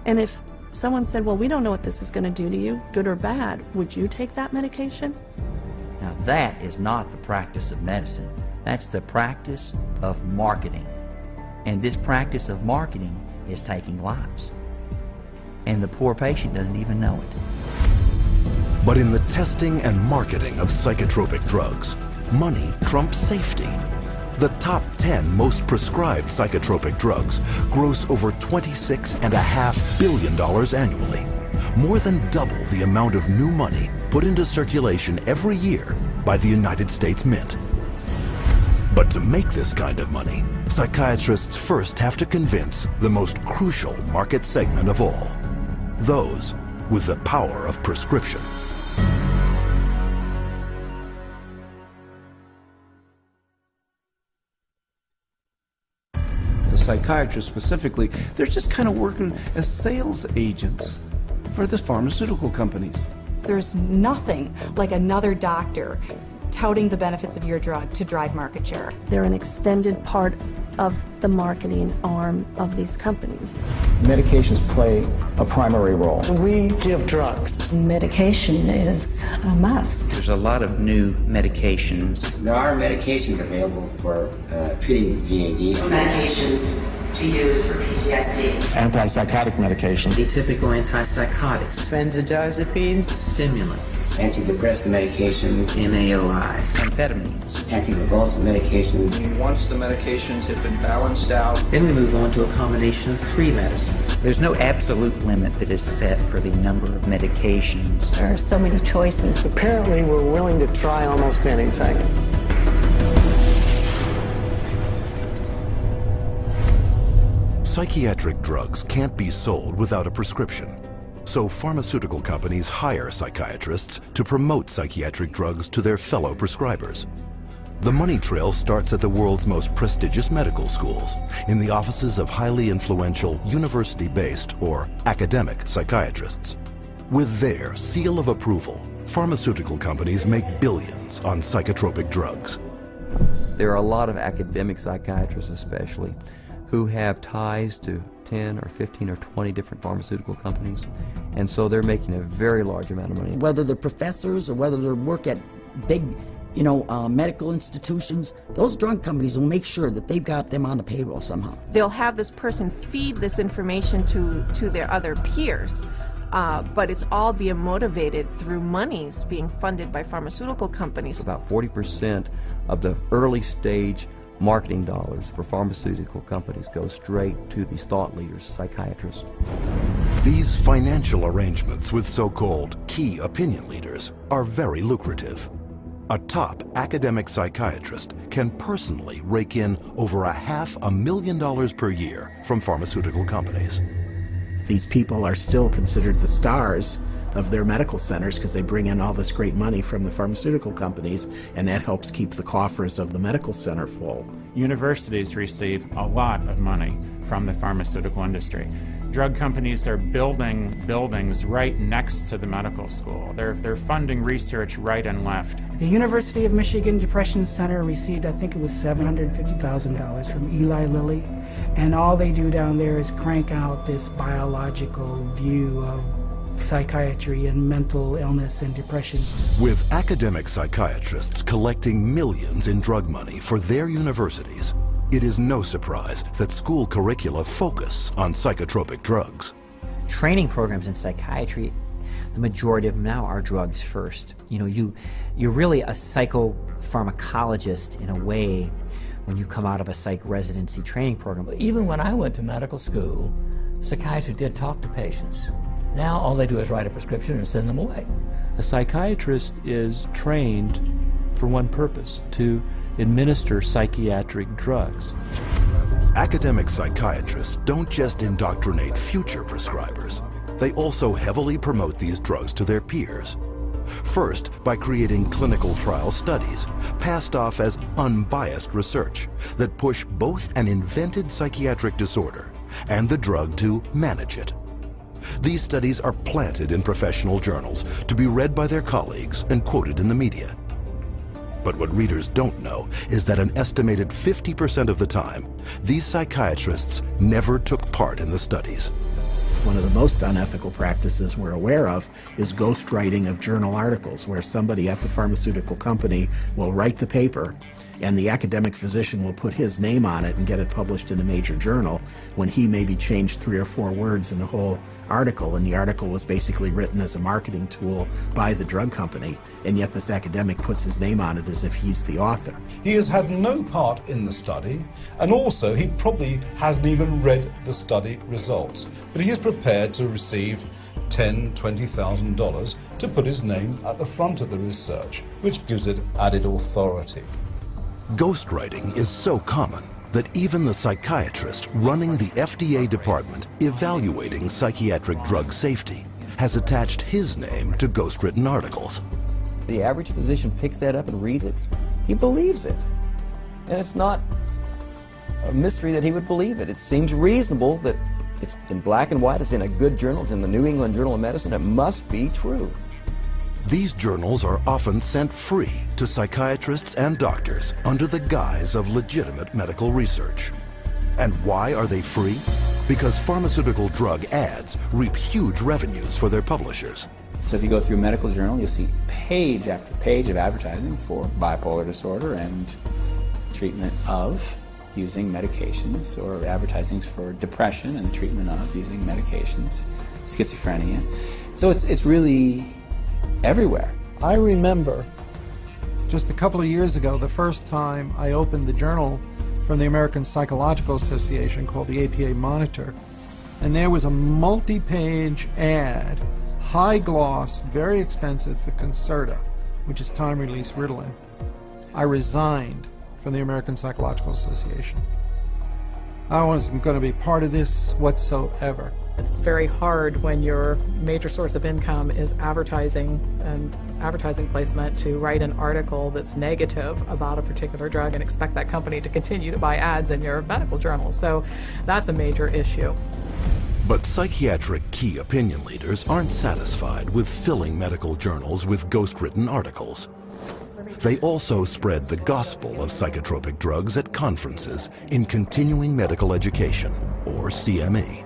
And if someone said, well, we don't know what this is going to do to you, good or bad, would you take that medication? Now that is not the practice of medicine. That's the practice of marketing. And this practice of marketing is taking lives. And the poor patient doesn't even know it. But in the testing and marketing of psychotropic drugs, money trumps safety. The top 10 most prescribed psychotropic drugs gross over $26.5 billion annually, more than double the amount of new money put into circulation every year by the United States Mint. But to make this kind of money, psychiatrists first have to convince the most crucial market segment of all, those with the power of prescription. The psychiatrists specifically, they're just kind of working as sales agents for the pharmaceutical companies. There's nothing like another doctor touting the benefits of your drug to drive market share. They're an extended part of the marketing arm of these companies. Medications play a primary role. We give drugs. Medication is a must. There's a lot of new medications. There are medications available for treating GAD. Medications to use for PTSD. Antipsychotic medications. Atypical antipsychotics. Benzodiazepines. Stimulants. Antidepressant medications. MAOIs. Amphetamines. Anticonvulsant medications. Once the medications have been balanced out, then we move on to a combination of 3 medicines. There's no absolute limit that is set for the number of medications. There are so many choices. Apparently, we're willing to try almost anything. Psychiatric drugs can't be sold without a prescription, so pharmaceutical companies hire psychiatrists to promote psychiatric drugs to their fellow prescribers. The money trail starts at the world's most prestigious medical schools, in the offices of highly influential university-based or academic psychiatrists. With their seal of approval, pharmaceutical companies make billions on psychotropic drugs. There are a lot of academic psychiatrists especially who have ties to 10 or 15 or 20 different pharmaceutical companies, and so they're making a very large amount of money. Whether they're professors or whether they work at big, medical institutions, those drug companies will make sure that they've got them on the payroll somehow. They'll have this person feed this information to their other peers, but it's all being motivated through monies being funded by pharmaceutical companies. About 40% of the early stage marketing dollars for pharmaceutical companies go straight to these thought leaders, psychiatrists. These financial arrangements with so-called key opinion leaders are very lucrative. A top academic psychiatrist can personally rake in over $500,000 per year from pharmaceutical companies. These people are still considered the stars of their medical centers because they bring in all this great money from the pharmaceutical companies, and that helps keep the coffers of the medical center full. Universities receive a lot of money from the pharmaceutical industry. Drug companies are building buildings right next to the medical school. They're funding research right and left. The University of Michigan Depression Center received, I think it was $750,000 from Eli Lilly, and all they do down there is crank out this biological view of psychiatry and mental illness and depression. With academic psychiatrists collecting millions in drug money for their universities, it is no surprise that school curricula focus on psychotropic drugs. Training programs in psychiatry, the majority of them now are drugs first. You know, you're really a psychopharmacologist in a way when you come out of a psych residency training program. Even when I went to medical school, psychiatrists did talk to patients. Now all they do is write a prescription and send them away. A psychiatrist is trained for one purpose, to administer psychiatric drugs. Academic psychiatrists don't just indoctrinate future prescribers. They also heavily promote these drugs to their peers. First, by creating clinical trial studies, passed off as unbiased research that push both an invented psychiatric disorder and the drug to manage it. These studies are planted in professional journals to be read by their colleagues and quoted in the media. But what readers don't know is that an estimated 50% of the time, these psychiatrists never took part in the studies. One of the most unethical practices we're aware of is ghostwriting of journal articles, where somebody at the pharmaceutical company will write the paper and the academic physician will put his name on it and get it published in a major journal when he maybe changed 3 or 4 words in the whole article, and the article was basically written as a marketing tool by the drug company, and yet this academic puts his name on it as if he's the author. He has had no part in the study, and also he probably hasn't even read the study results, but he is prepared to receive $10,000, $20,000 to put his name at the front of the research, which gives it added authority. Ghostwriting is so common that even the psychiatrist running the FDA department evaluating psychiatric drug safety has attached his name to ghostwritten articles. The average physician picks that up and reads it. He believes it. And it's not a mystery that he would believe it. It seems reasonable that it's in black and white, it's in a good journal, it's in the New England Journal of Medicine, it must be true. These journals are often sent free to psychiatrists and doctors under the guise of legitimate medical research. And why are they free? Because pharmaceutical drug ads reap huge revenues for their publishers. So if you go through a medical journal, you'll see page after page of advertising for bipolar disorder and treatment of using medications, or advertisings for depression and treatment of using medications, schizophrenia. So it's really everywhere. I remember just a couple of years ago, the first time I opened the journal from the American Psychological Association called the APA Monitor, and there was a multi-page ad, high gloss, very expensive, for Concerta, which is time-release Ritalin. I resigned from the American Psychological Association. I wasn't going to be part of this whatsoever. It's very hard when your major source of income is advertising and advertising placement to write an article that's negative about a particular drug and expect that company to continue to buy ads in your medical journal. So that's a major issue. But psychiatric key opinion leaders aren't satisfied with filling medical journals with ghost-written articles. They also spread the gospel of psychotropic drugs at conferences in continuing medical education, or CME.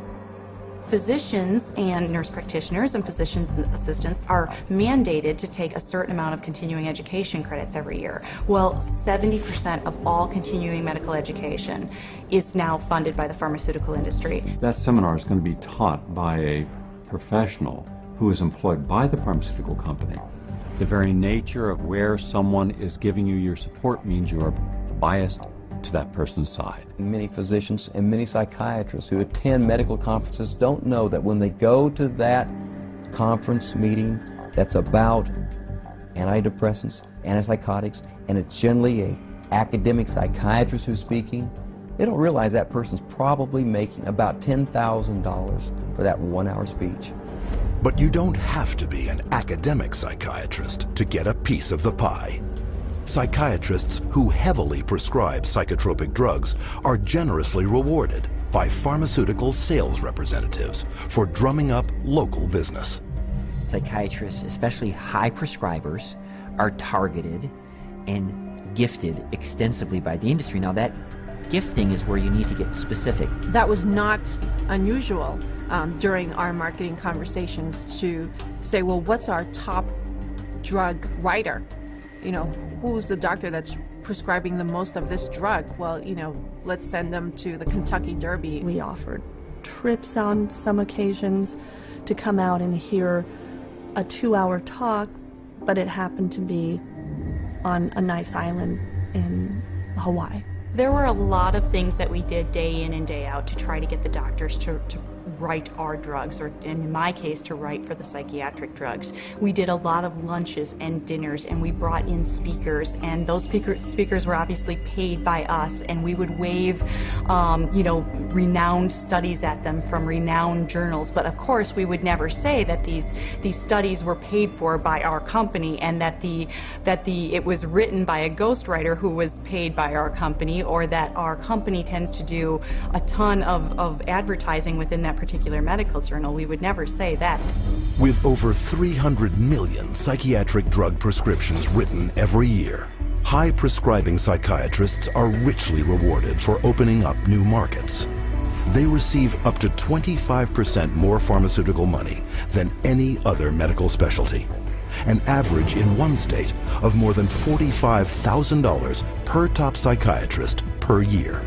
Physicians and nurse practitioners and physicians assistants are mandated to take a certain amount of continuing education credits every year. Well, 70% of all continuing medical education is now funded by the pharmaceutical industry. That seminar is going to be taught by a professional who is employed by the pharmaceutical company. The very nature of where someone is giving you your support means you are biased to that person's side. Many physicians and many psychiatrists who attend medical conferences don't know that when they go to that conference meeting that's about antidepressants, antipsychotics, and it's generally an academic psychiatrist who's speaking, they don't realize that person's probably making about $10,000 for that 1 hour speech. But you don't have to be an academic psychiatrist to get a piece of the pie. Psychiatrists who heavily prescribe psychotropic drugs are generously rewarded by pharmaceutical sales representatives for drumming up local business. Psychiatrists, especially high prescribers, are targeted and gifted extensively by the industry. Now that gifting is where you need to get specific. That was not unusual during our marketing conversations to say, well, what's our top drug writer? You know, who's the doctor that's prescribing the most of this drug? Well, you know, let's send them to the Kentucky Derby. We offered trips on some occasions to come out and hear a 2-hour talk, but it happened to be on a nice island in Hawaii. There were a lot of things that we did day in and day out to try to get the doctors to write our drugs, or in my case, to write for the psychiatric drugs. We did a lot of lunches and dinners, and we brought in speakers, and those speakers were obviously paid by us, and we would wave, you know, renowned studies at them from renowned journals. But of course, we would never say that these studies were paid for by our company, and that it was written by a ghostwriter who was paid by our company, or that our company tends to do a ton of advertising within that particular medical journal. We would never say that. With over 300 million psychiatric drug prescriptions written every year, high prescribing psychiatrists are richly rewarded for opening up new markets. They receive up to 25% more pharmaceutical money than any other medical specialty, an average in one state of more than $45,000 per top psychiatrist per year.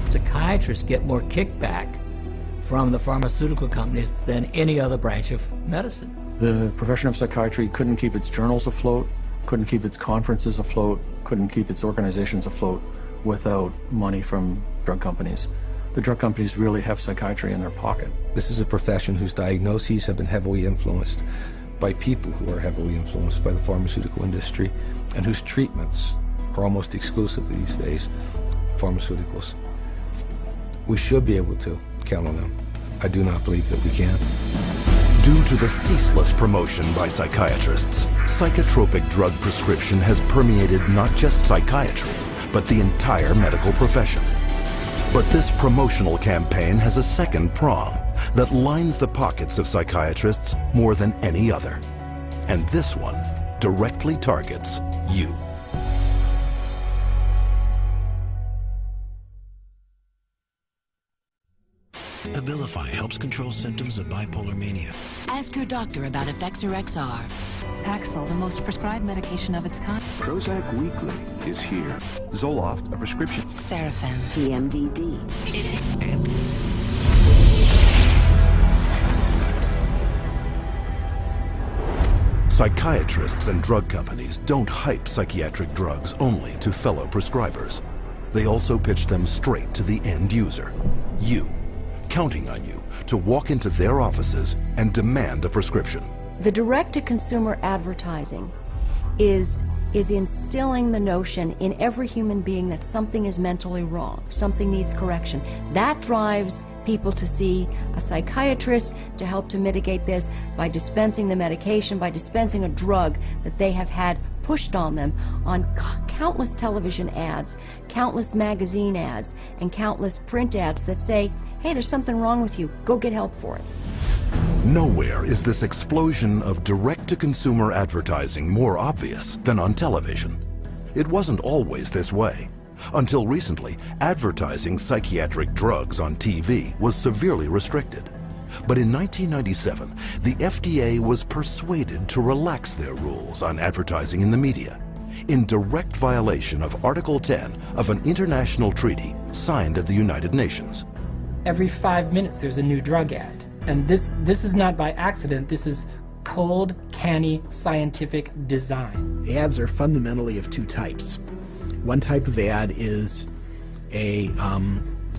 Psychiatrists get more kickback from the pharmaceutical companies than any other branch of medicine. The profession of psychiatry couldn't keep its journals afloat, couldn't keep its conferences afloat, couldn't keep its organizations afloat without money from drug companies. The drug companies really have psychiatry in their pocket. This is a profession whose diagnoses have been heavily influenced by people who are heavily influenced by the pharmaceutical industry, and whose treatments are almost exclusively these days pharmaceuticals. We should be able to count on them. I do not believe that we can. Due to the ceaseless promotion by psychiatrists, psychotropic drug prescription has permeated not just psychiatry, but the entire medical profession. But this promotional campaign has a second prong that lines the pockets of psychiatrists more than any other. And this one directly targets you. Abilify helps control symptoms of bipolar mania. Ask your doctor about Effexor XR. Paxil, the most prescribed medication of its kind. Prozac Weekly is here. Zoloft, a prescription. Serafen, PMDD. Psychiatrists and drug companies don't hype psychiatric drugs only to fellow prescribers. They also pitch them straight to the end user, you, counting on you to walk into their offices and demand a prescription. The direct-to-consumer advertising is instilling the notion in every human being that something is mentally wrong, something needs correction. That drives people to see a psychiatrist to help to mitigate this by dispensing the medication, by dispensing a drug that they have had pushed on them on countless television ads, countless magazine ads, and countless print ads that say, hey, there's something wrong with you, go get help for it. Nowhere is this explosion of direct-to-consumer advertising more obvious than on television. It wasn't always this way. Until recently, advertising psychiatric drugs on TV was severely restricted. But in 1997, the FDA was persuaded to relax their rules on advertising in the media, in direct violation of Article 10 of an international treaty signed at the United Nations. Every 5 minutes there's a new drug ad. And this is not by accident, this is cold, canny, scientific design. Ads are fundamentally of two types. One type of ad is a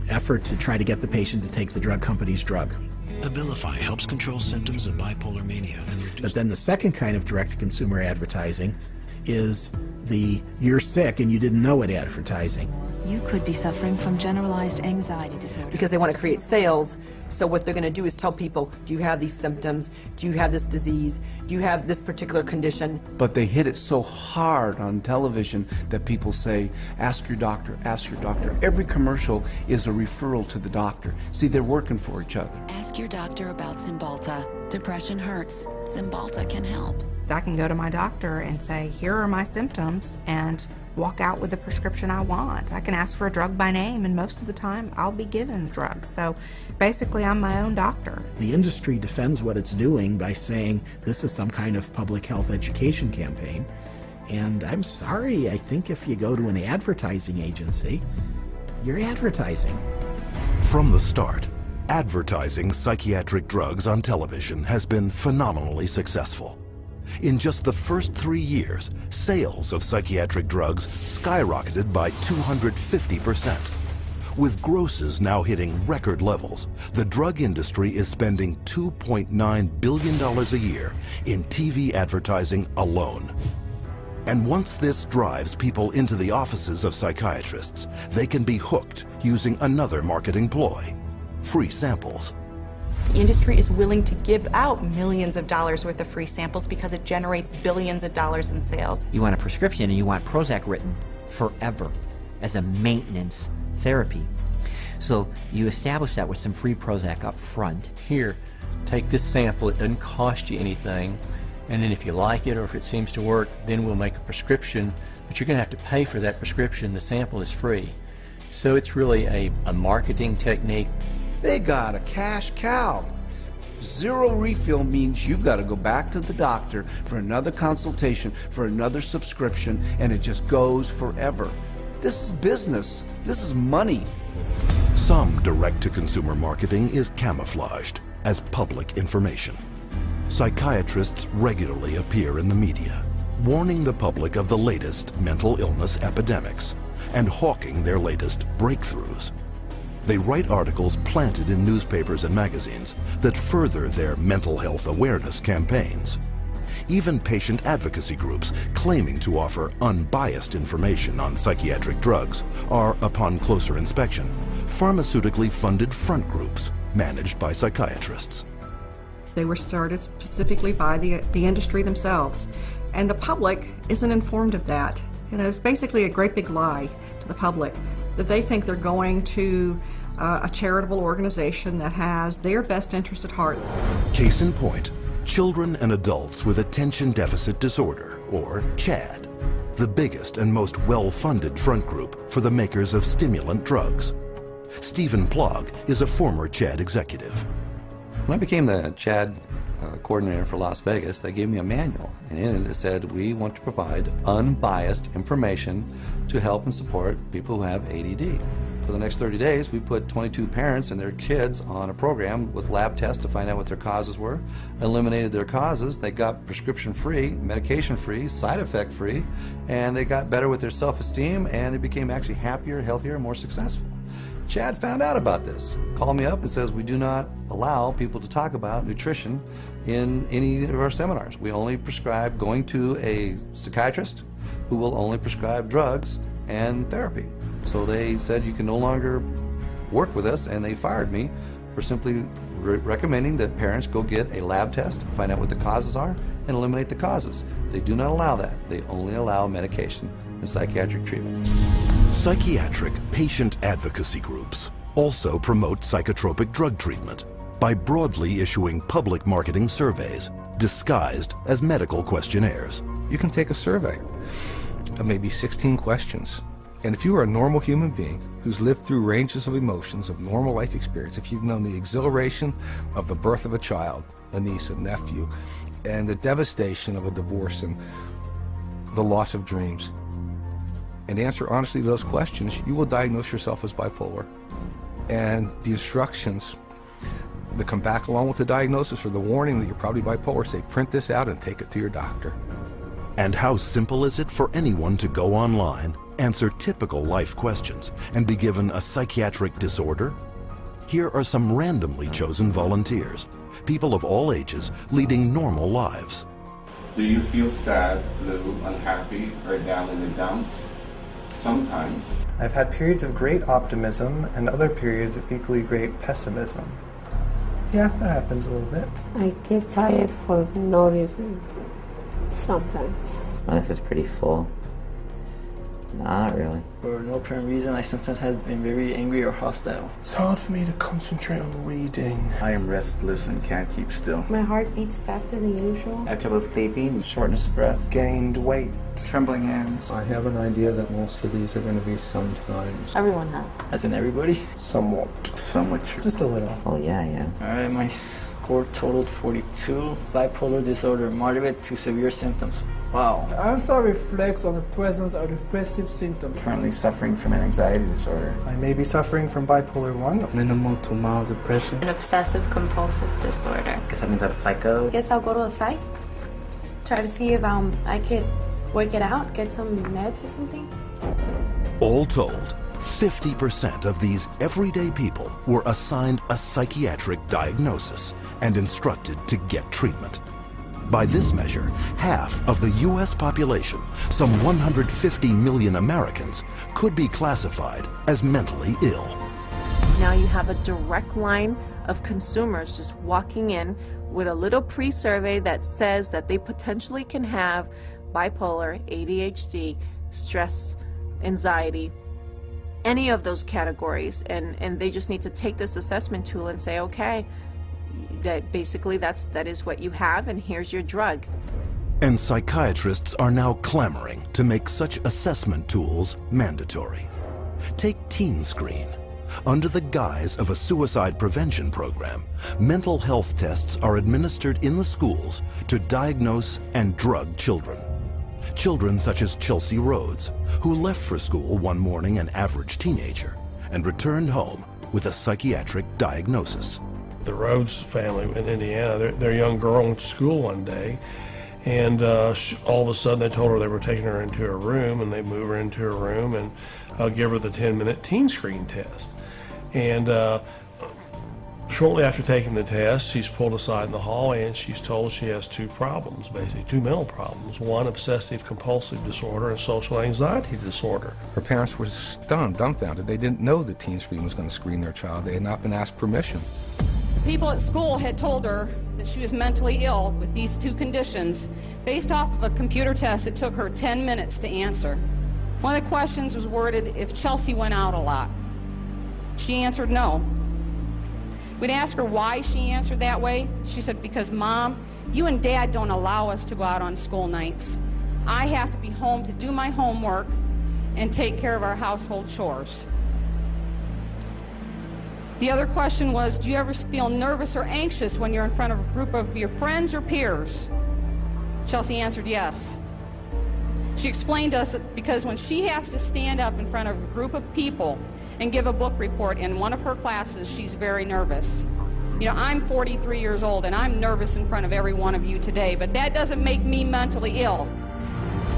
effort to try to get the patient to take the drug company's drug. Abilify helps control symptoms of bipolar mania and reduce... But then the second kind of direct-to-consumer advertising is the you're sick and you didn't know it advertising. You could be suffering from generalized anxiety disorder. Because they want to create sales, so what they're going to do is tell people, do you have these symptoms? Do you have this disease? Do you have this particular condition? But they hit it so hard on television that people say, ask your doctor, ask your doctor. Every commercial is a referral to the doctor. See, they're working for each other. Ask your doctor about Cymbalta. Depression hurts. Cymbalta can help. I can go to my doctor and say, here are my symptoms, and walk out with the prescription I want. I can ask for a drug by name, and most of the time I'll be given drugs. So basically I'm my own doctor. The industry defends what it's doing by saying this is some kind of public health education campaign. And I'm sorry, I think if you go to an advertising agency, you're advertising. From the start, advertising psychiatric drugs on television has been phenomenally successful. In just the first 3 years, sales of psychiatric drugs skyrocketed by 250%. With grosses now hitting record levels, the drug industry is spending $2.9 billion a year in TV advertising alone. And once this drives people into the offices of psychiatrists, they can be hooked using another marketing ploy: free samples. The industry is willing to give out millions of dollars worth of free samples because it generates billions of dollars in sales. You want a prescription and you want Prozac written forever as a maintenance therapy. So you establish that with some free Prozac up front. Here, take this sample, it doesn't cost you anything, and then if you like it or if it seems to work, then we'll make a prescription, but you're going to have to pay for that prescription. The sample is free. So it's really a marketing technique. They got a cash cow. Zero refill means you've got to go back to the doctor for another consultation, for another subscription, and it just goes forever. This is business. This is money. Some direct-to-consumer marketing is camouflaged as public information. Psychiatrists regularly appear in the media, warning the public of the latest mental illness epidemics and hawking their latest breakthroughs. They write articles planted in newspapers and magazines that further their mental health awareness campaigns. Even patient advocacy groups claiming to offer unbiased information on psychiatric drugs are, upon closer inspection, pharmaceutically funded front groups managed by psychiatrists. They were started specifically by the industry themselves, and the public isn't informed of that. You know, it's basically a great big lie to the public that they think they're going to a charitable organization that has their best interest at heart. Case in point, children and adults with attention deficit disorder, or CHAD, the biggest and most well-funded front group for the makers of stimulant drugs. Stephen Plog is a former CHAD executive. When I became the CHAD coordinator for Las Vegas, they gave me a manual, and in it said, we want to provide unbiased information to help and support people who have ADD. For the next 30 days, we put 22 parents and their kids on a program with lab tests to find out what their causes were, eliminated their causes, they got prescription-free, medication-free, side-effect-free, and they got better with their self-esteem, and they became actually happier, healthier, and more successful. CHAD found out about this, called me up and says, we do not allow people to talk about nutrition in any of our seminars. We only prescribe going to a psychiatrist who will only prescribe drugs and therapy. So they said you can no longer work with us, and they fired me for simply recommending that parents go get a lab test, find out what the causes are, and eliminate the causes. They do not allow that. They only allow medication and psychiatric treatment. Psychiatric patient advocacy groups also promote psychotropic drug treatment by broadly issuing public marketing surveys disguised as medical questionnaires. You can take a survey of maybe 16 questions. And if you are a normal human being who's lived through ranges of emotions of normal life experience, if you've known the exhilaration of the birth of a child, a niece, a nephew, and the devastation of a divorce and the loss of dreams, and answer honestly to those questions, you will diagnose yourself as bipolar. And the instructions that come back along with the diagnosis or the warning that you're probably bipolar say, print this out and take it to your doctor. And how simple is it for anyone to go online, answer typical life questions, and be given a psychiatric disorder? Here are some randomly chosen volunteers, people of all ages leading normal lives. Do you feel sad, blue, unhappy, or down in the dumps? Sometimes. I've had periods of great optimism and other periods of equally great pessimism. Yeah, that happens a little bit. I get tired for no reason, sometimes. My life is pretty full. Nah, not really. For no apparent reason, I sometimes have been very angry or hostile. It's hard for me to concentrate on reading. I am restless and can't keep still. My heart beats faster than usual. I have trouble sleeping, shortness of breath. Gained weight. Trembling hands. I have an idea that most of these are going to be sometimes. Everyone has. As in everybody? Somewhat. Somewhat true. Just a little. Oh, yeah. Alright, my score totaled 42. Bipolar disorder, moderate to severe symptoms. Wow. The answer reflects on the presence of depressive symptoms. Currently suffering from an anxiety disorder. I may be suffering from bipolar 1. Minimal to mild depression. An obsessive compulsive disorder. Guess that means I'm a psycho. Guess I'll go to a psych. Try to see if I could work it out, get some meds or something. All told, 50% of these everyday people were assigned a psychiatric diagnosis and instructed to get treatment. By this measure, half of the U.S. population, some 150 million Americans, could be classified as mentally ill. Now you have a direct line of consumers just walking in with a little pre-survey that says that they potentially can have bipolar, ADHD, stress, anxiety, any of those categories, and they just need to take this assessment tool and say, okay, that basically that is what you have, and here's your drug. And psychiatrists are now clamoring to make such assessment tools mandatory. Take Teen Screen. Under the guise of a suicide prevention program, mental health tests are administered in the schools to diagnose and drug children. Children such as Chelsea Rhodes, who left for school one morning an average teenager and returned home with a psychiatric diagnosis. The Rhodes family in Indiana, their young girl went to school one day, and all of a sudden they told her they were taking her into her room, and they move her into her room and give her the 10-minute teen screen test. And shortly after taking the test, she's pulled aside in the hallway and she's told she has two problems, basically, two mental problems. One, obsessive compulsive disorder, and social anxiety disorder. Her parents were stunned, dumbfounded. They didn't know that Teen Screen was going to screen their child. They had not been asked permission. People at school had told her that she was mentally ill with these two conditions based off of a computer test that took her 10 minutes to answer. One of the questions was worded if Chelsea went out a lot. She answered no. We'd ask her why she answered that way. She said, because Mom, you and Dad don't allow us to go out on school nights. I have to be home to do my homework and take care of our household chores. The other question was, do you ever feel nervous or anxious when you're in front of a group of your friends or peers? Chelsea answered yes. She explained to us that because when she has to stand up in front of a group of people and give a book report in one of her classes, she's very nervous. You know, I'm 43 years old and I'm nervous in front of every one of you today, but that doesn't make me mentally ill.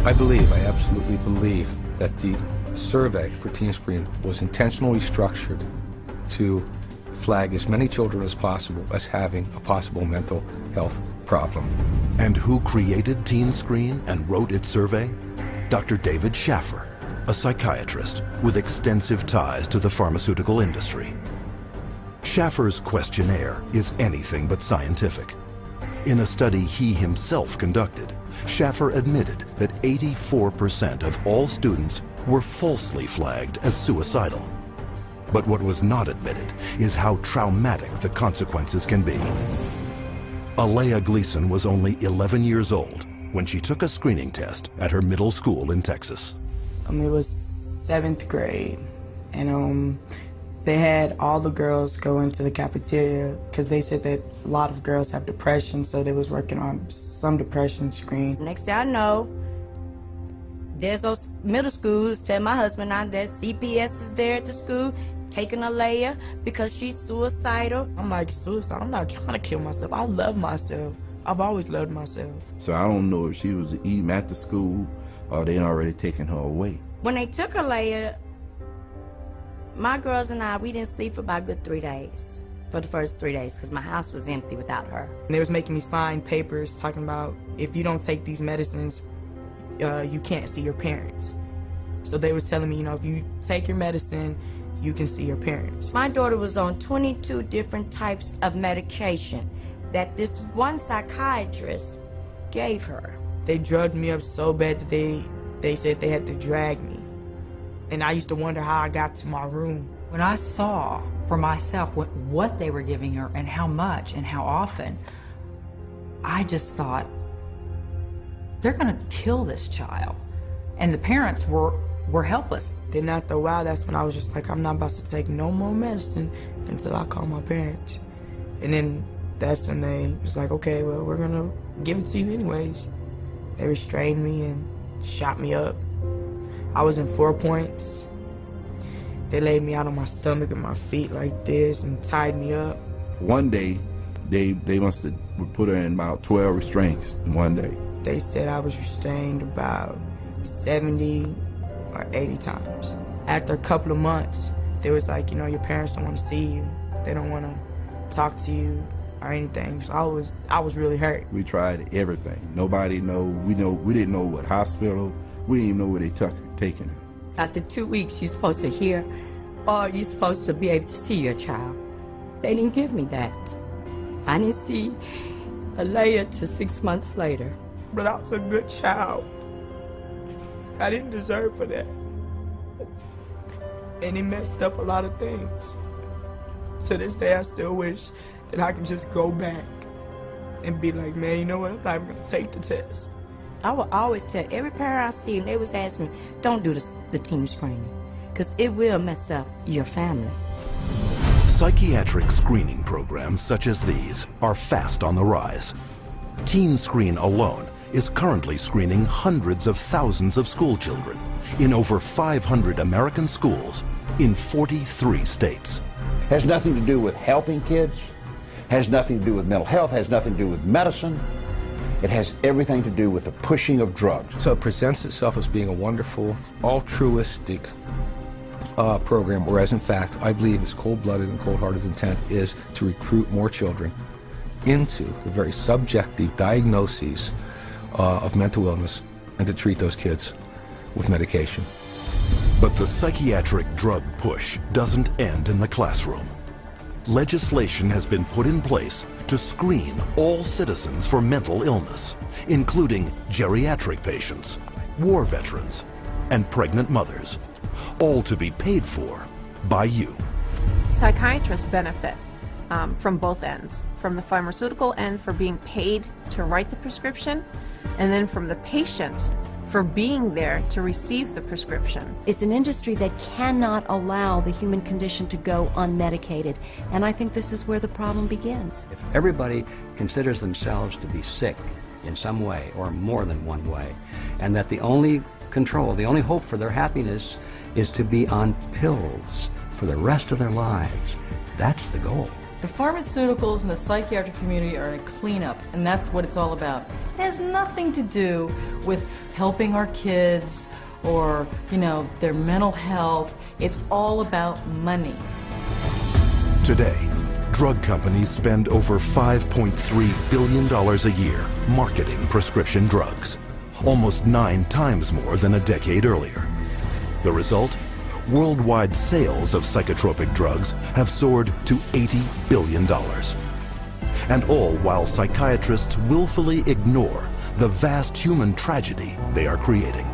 I absolutely believe that the survey for Teen Screen was intentionally structured to flag as many children as possible as having a possible mental health problem. And who created Teen Screen and wrote its survey? Dr. David Schaffer, a psychiatrist with extensive ties to the pharmaceutical industry. Schaffer's questionnaire is anything but scientific. In a study he himself conducted, Schaffer admitted that 84% of all students were falsely flagged as suicidal. But what was not admitted is how traumatic the consequences can be. Alea Gleason was only 11 years old when she took a screening test at her middle school in Texas. It was 7th grade, and they had all the girls go into the cafeteria because they said that a lot of girls have depression, so they was working on some depression screen. Next thing I know, there's those middle schools tell my husband now that CPS is there at the school taking Alea because she's suicidal. I'm like, suicide? I'm not trying to kill myself. I love myself. I've always loved myself. So I don't know if she was eating at the school or they already taken her away. When they took Alea, my girls and I, we didn't sleep for about a good 3 days. For the first 3 days, because my house was empty without her. And they was making me sign papers talking about if you don't take these medicines, you can't see your parents. So they was telling me, if you take your medicine, you can see your parents. My daughter was on 22 different types of medication that this one psychiatrist gave her. They drugged me up so bad that they said they had to drag me. And I used to wonder how I got to my room. When I saw for myself what they were giving her and how much and how often, I just thought, they're gonna kill this child. And the parents were helpless. Then after a while, that's when I was just like, I'm not about to take no more medicine until I call my parents. And then that's when they was like, okay, well, we're gonna give it to you anyways. They restrained me and shot me up. I was in 4 points. They laid me out on my stomach and my feet like this and tied me up. One day, they must have put her in about 12 restraints in one day. They said I was restrained about 70 or 80 times. After a couple of months, they was like, your parents don't want to see you. They don't want to talk to you or anything. So I was really hurt. We tried everything. Nobody know. We didn't know what hospital. We didn't even know where they taking her. After 2 weeks, you're supposed to hear, or you're supposed to be able to see your child. They didn't give me that. I didn't see Alea till 6 months later. But I was a good child. I didn't deserve for that. And it messed up a lot of things. To this day, I still wish that I could just go back and be like, man, you know what, I'm not even gonna take the test. I would always tell every parent I see, and they was asking me, don't do the team screening, because it will mess up your family. Psychiatric screening programs such as these are fast on the rise. Teen Screen alone is currently screening hundreds of thousands of school children in over 500 American schools in 43 states. Has nothing to do with helping kids, has nothing to do with mental health, has nothing to do with medicine. It has everything to do with the pushing of drugs. So it presents itself as being a wonderful, altruistic program, whereas in fact, I believe its cold-blooded and cold-hearted intent is to recruit more children into the very subjective diagnoses of mental illness and to treat those kids with medication. But the psychiatric drug push doesn't end in the classroom. Legislation has been put in place to screen all citizens for mental illness, including geriatric patients, war veterans, and pregnant mothers, all to be paid for by you. Psychiatrists benefit from both ends, from the pharmaceutical end for being paid to write the prescription, and then from the patient for being there to receive the prescription. It's an industry that cannot allow the human condition to go unmedicated, and I think this is where the problem begins. If everybody considers themselves to be sick in some way or more than one way, and that the only control, the only hope for their happiness is to be on pills for the rest of their lives, that's the goal. The pharmaceuticals and the psychiatric community are in a cleanup, and that's what it's all about. It has nothing to do with helping our kids or, their mental health. It's all about money. Today, drug companies spend over $5.3 billion a year marketing prescription drugs, almost 9 times more than a decade earlier. The result? Worldwide sales of psychotropic drugs have soared to $80 billion. And all while psychiatrists willfully ignore the vast human tragedy they are creating.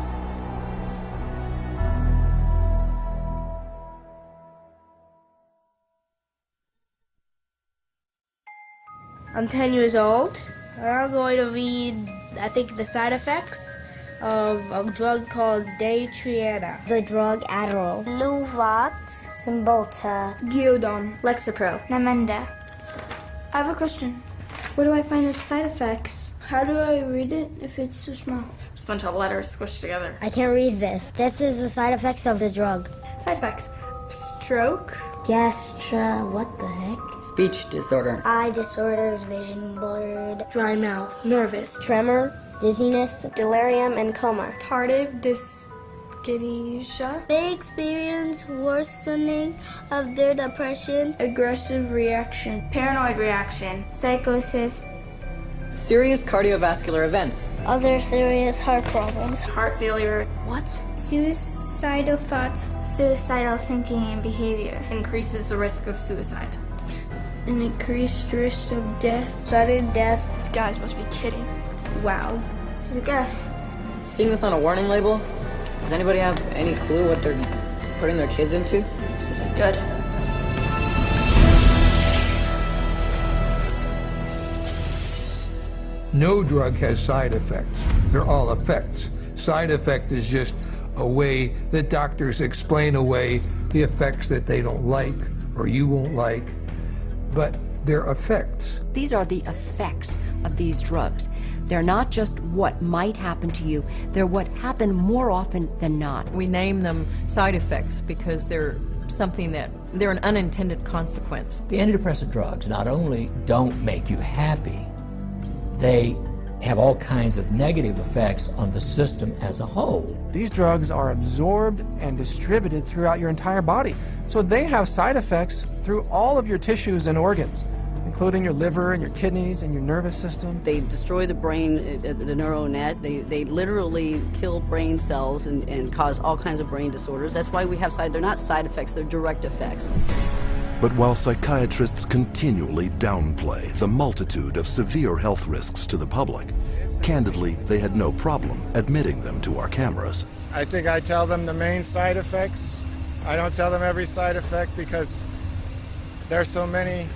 I'm 10 years old, and I'm going to read, I think, the side effects of a drug called Daytriana. The drug Adderall. Luvox. Cymbalta. Gyudon. Lexapro. Namenda. I have a question. Where do I find the side effects? How do I read it if it's so small? Just a bunch of letters squished together. I can't read this. This is the side effects of the drug. Side effects. Stroke. What the heck? Speech disorder. Eye disorders, vision blurred. Dry mouth. Nervous. Tremor. Dizziness, delirium, and coma. Tardive dyskinesia. They experience worsening of their depression. Aggressive reaction. Paranoid reaction. Psychosis. Serious cardiovascular events. Other serious heart problems. Heart failure. What? Suicide. Suicidal thoughts. Suicidal thinking and behavior. Increases the risk of suicide. An increased risk of death. Sudden death. These guys must be kidding. Wow. This is a guess. Seeing this on a warning label, does anybody have any clue what they're putting their kids into? This isn't good. No drug has side effects. They're all effects. Side effect is just a way that doctors explain away the effects that they don't like or you won't like, but they're effects. These are the effects of these drugs. They're not just what might happen to you, they're what happen more often than not. We name them side effects because they're an unintended consequence. The antidepressant drugs not only don't make you happy, they have all kinds of negative effects on the system as a whole. These drugs are absorbed and distributed throughout your entire body, so they have side effects through all of your tissues and organs, including your liver and your kidneys and your nervous system. They destroy the brain, the neural net. They literally kill brain cells and cause all kinds of brain disorders. That's why we have they're not side effects, they're direct effects. But while psychiatrists continually downplay the multitude of severe health risks to the public, candidly, they had no problem admitting them to our cameras. I think I tell them the main side effects. I don't tell them every side effect because there's so many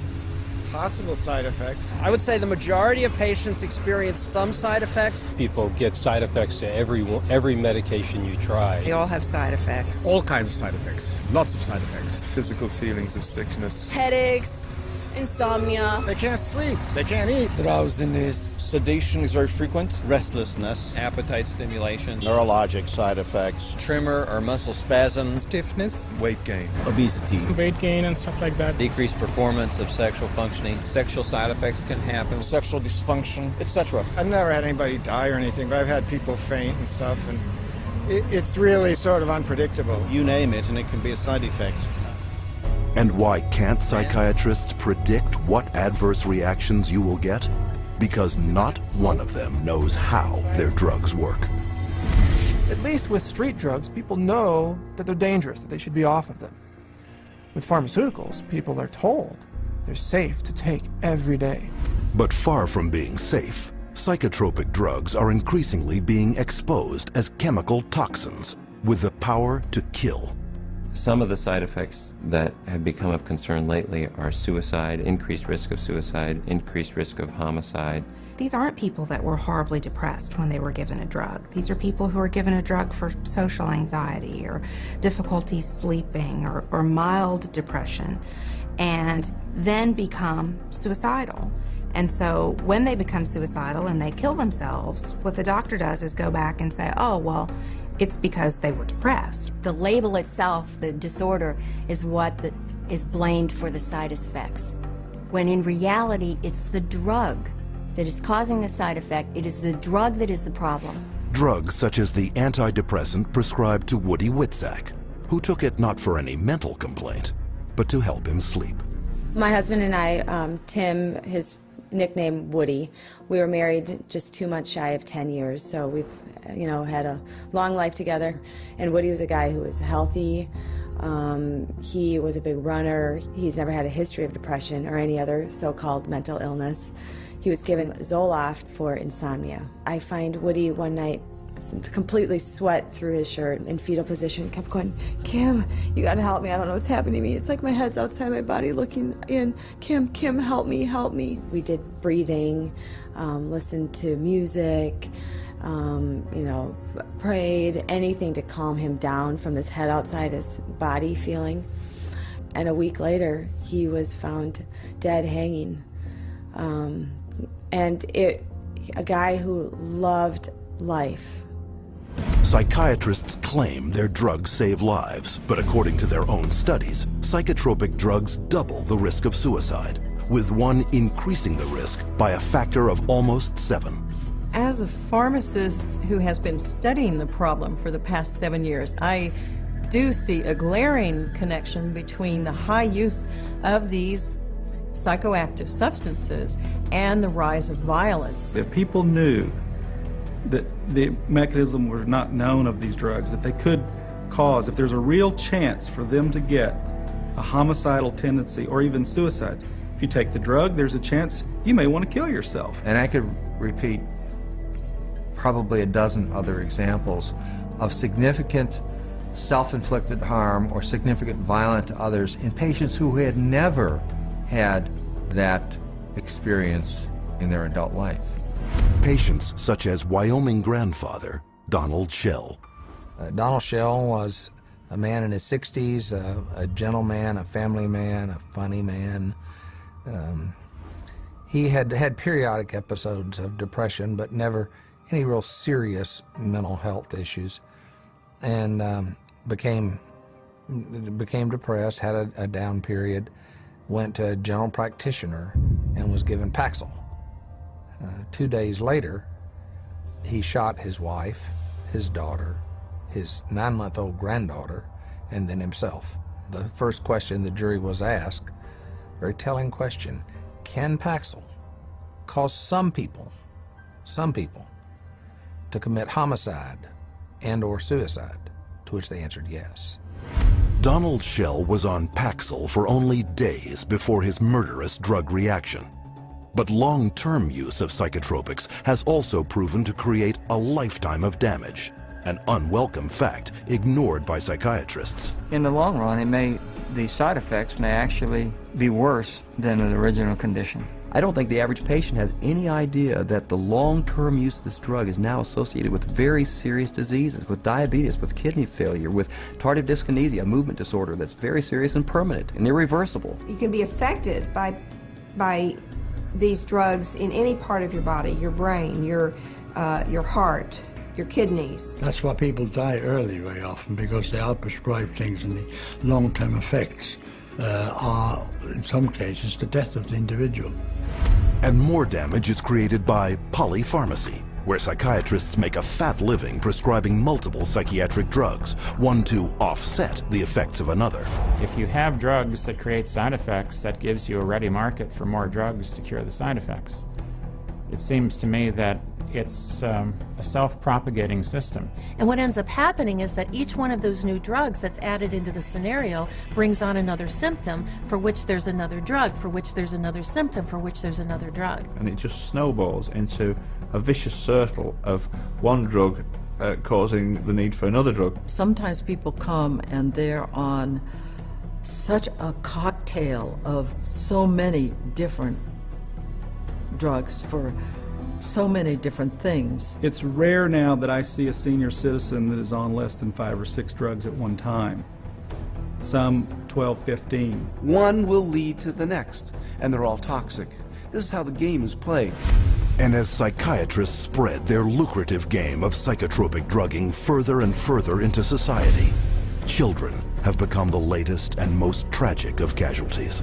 possible side effects. I would say the majority of patients experience some side effects. People get side effects to every medication you try. They all have side effects. All kinds of side effects. Lots of side effects. Physical feelings of sickness. Headaches, insomnia. They can't sleep. They can't eat. Drowsiness. Sedation is very frequent. Restlessness. Appetite stimulation. Neurologic side effects. Tremor or muscle spasms. Stiffness. Weight gain. Obesity. Weight gain and stuff like that. Decreased performance of sexual functioning. Sexual side effects can happen. Sexual dysfunction, etc. I've never had anybody die or anything, but I've had people faint and stuff, and it's really sort of unpredictable. You name it, and it can be a side effect. And why can't psychiatrists predict what adverse reactions you will get? Because not one of them knows how their drugs work. At least with street drugs, people know that they're dangerous, that they should be off of them. With pharmaceuticals, people are told they're safe to take every day. But far from being safe, psychotropic drugs are increasingly being exposed as chemical toxins with the power to kill. Some of the side effects that have become of concern lately are suicide, increased risk of suicide, increased risk of homicide. These aren't people that were horribly depressed when they were given a drug. These are people who are given a drug for social anxiety or difficulty sleeping or mild depression and then become suicidal. And so when they become suicidal and they kill themselves, what the doctor does is go back and say, oh, well, it's because they were depressed. The label itself, the disorder, is what is blamed for the side effects. When in reality, it's the drug that is causing the side effect. It is the drug that is the problem. Drugs such as the antidepressant prescribed to Woody Witzak, who took it not for any mental complaint, but to help him sleep. My husband and I, Tim, his nickname Woody, we were married just 2 months shy of 10 years, so we've had a long life together. And Woody was a guy who was healthy. He was a big runner. He's never had a history of depression or any other so-called mental illness. He was given Zoloft for insomnia. I find Woody one night completely sweat through his shirt in fetal position, kept going, Kim, you gotta help me, I don't know what's happening to me. It's like my head's outside my body looking in. Kim, help me, help me. We did breathing, listened to music, prayed, anything to calm him down from this head outside his body feeling. And a week later, he was found dead hanging. A guy who loved life. Psychiatrists claim their drugs save lives, but according to their own studies, psychotropic drugs double the risk of suicide, with one increasing the risk by a factor of almost 7. As a pharmacist who has been studying the problem for the past 7 years, I do see a glaring connection between the high use of these psychoactive substances and the rise of violence. If people knew that the mechanism was not known of these drugs, that they could cause, if there's a real chance for them to get a homicidal tendency or even suicide, if you take the drug, there's a chance you may want to kill yourself. And I could repeat probably a dozen other examples of significant self-inflicted harm or significant violence to others in patients who had never had that experience in their adult life. Patients such as Wyoming grandfather Donald Schell. Donald Schell was a man in his 60s, a gentleman, a family man, a funny man. He had had periodic episodes of depression, but never any real serious mental health issues, and became depressed, had a down period, went to a general practitioner and was given Paxil. 2 days later, he shot his wife, his daughter, his 9-month-old granddaughter, and then himself. The first question the jury was asked, very telling question, can Paxil cause some people to commit homicide and or suicide? To which they answered yes. Donald Schell was on Paxil for only days before his murderous drug reaction. But long-term use of psychotropics has also proven to create a lifetime of damage, an unwelcome fact ignored by psychiatrists. In the long run, the side effects may actually be worse than the original condition. I don't think the average patient has any idea that the long-term use of this drug is now associated with very serious diseases, with diabetes, with kidney failure, with tardive dyskinesia, a movement disorder that's very serious and permanent and irreversible. You can be affected by these drugs in any part of your body, your brain, your heart, your kidneys. That's why people die early very often, because they are prescribed things, and the long-term effects are, in some cases, the death of the individual. And more damage is created by polypharmacy, where psychiatrists make a fat living prescribing multiple psychiatric drugs, one to offset the effects of another. If you have drugs that create side effects, that gives you a ready market for more drugs to cure the side effects. It seems to me that it's a self-propagating system. And what ends up happening is that each one of those new drugs that's added into the scenario brings on another symptom for which there's another drug, for which there's another symptom, for which there's another drug. And it just snowballs into a vicious circle of one drug causing the need for another drug. Sometimes people come and they're on such a cocktail of so many different drugs for so many different things. It's rare now that I see a senior citizen that is on less than 5 or 6 drugs at one time. Some 12, 15. One will lead to the next, and they're all toxic. This is how the game is played. And as psychiatrists spread their lucrative game of psychotropic drugging further and further into society, children have become the latest and most tragic of casualties.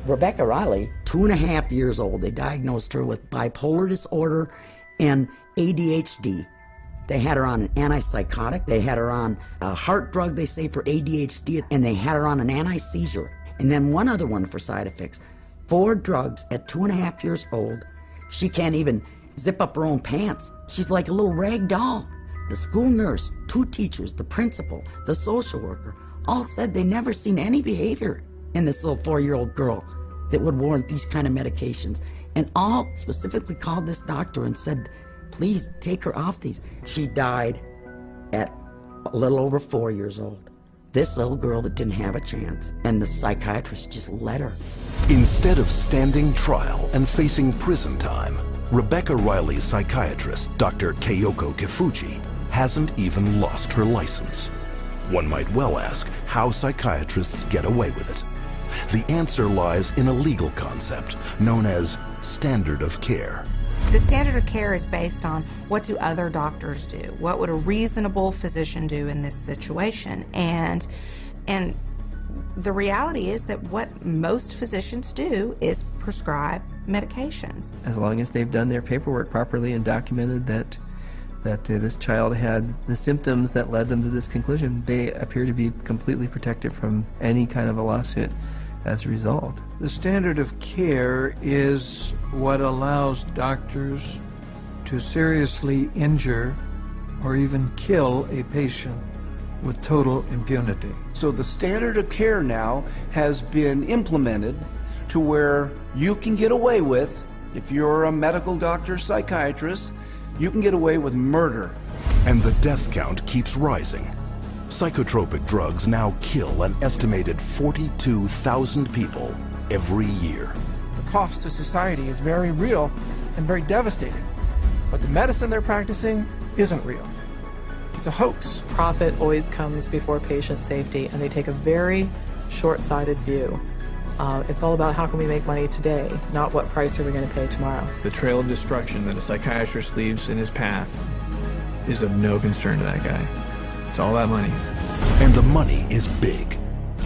Rebecca Riley, 2.5 years old, they diagnosed her with bipolar disorder and ADHD. They had her on an antipsychotic, they had her on a heart drug, they say, for ADHD, and they had her on an anti-seizure. And then one other one for side effects. 4 drugs at 2.5 years old. She can't even zip up her own pants. She's like a little rag doll. The school nurse, 2 teachers, the principal, the social worker, all said they never seen any behavior in this little 4-year-old girl that would warrant these kind of medications. And all specifically called this doctor and said, please take her off these. She died at a little over 4 years old. This little girl that didn't have a chance, and the psychiatrist just let her. Instead of standing trial and facing prison time, Rebecca Riley's psychiatrist, Dr. Keiko Kifuji, hasn't even lost her license. One might well ask how psychiatrists get away with it. The answer lies in a legal concept known as standard of care. The standard of care is based on what do other doctors do? What would a reasonable physician do in this situation? And the reality is that what most physicians do is prescribe medications. As long as they've done their paperwork properly and documented that this child had the symptoms that led them to this conclusion, they appear to be completely protected from any kind of a lawsuit as a result. The standard of care is what allows doctors to seriously injure or even kill a patient with total impunity. So the standard of care now has been implemented to where you can get away with, if you're a medical doctor, psychiatrist, you can get away with murder. And the death count keeps rising. Psychotropic drugs now kill an estimated 42,000 people every year. The cost to society is very real and very devastating. But the medicine they're practicing isn't real. It's a hoax. Profit always comes before patient safety, and they take a very short-sighted view. It's all about how can we make money today, not what price are we going to pay tomorrow. The trail of destruction that a psychiatrist leaves in his path is of no concern to that guy. It's all about money. And the money is big.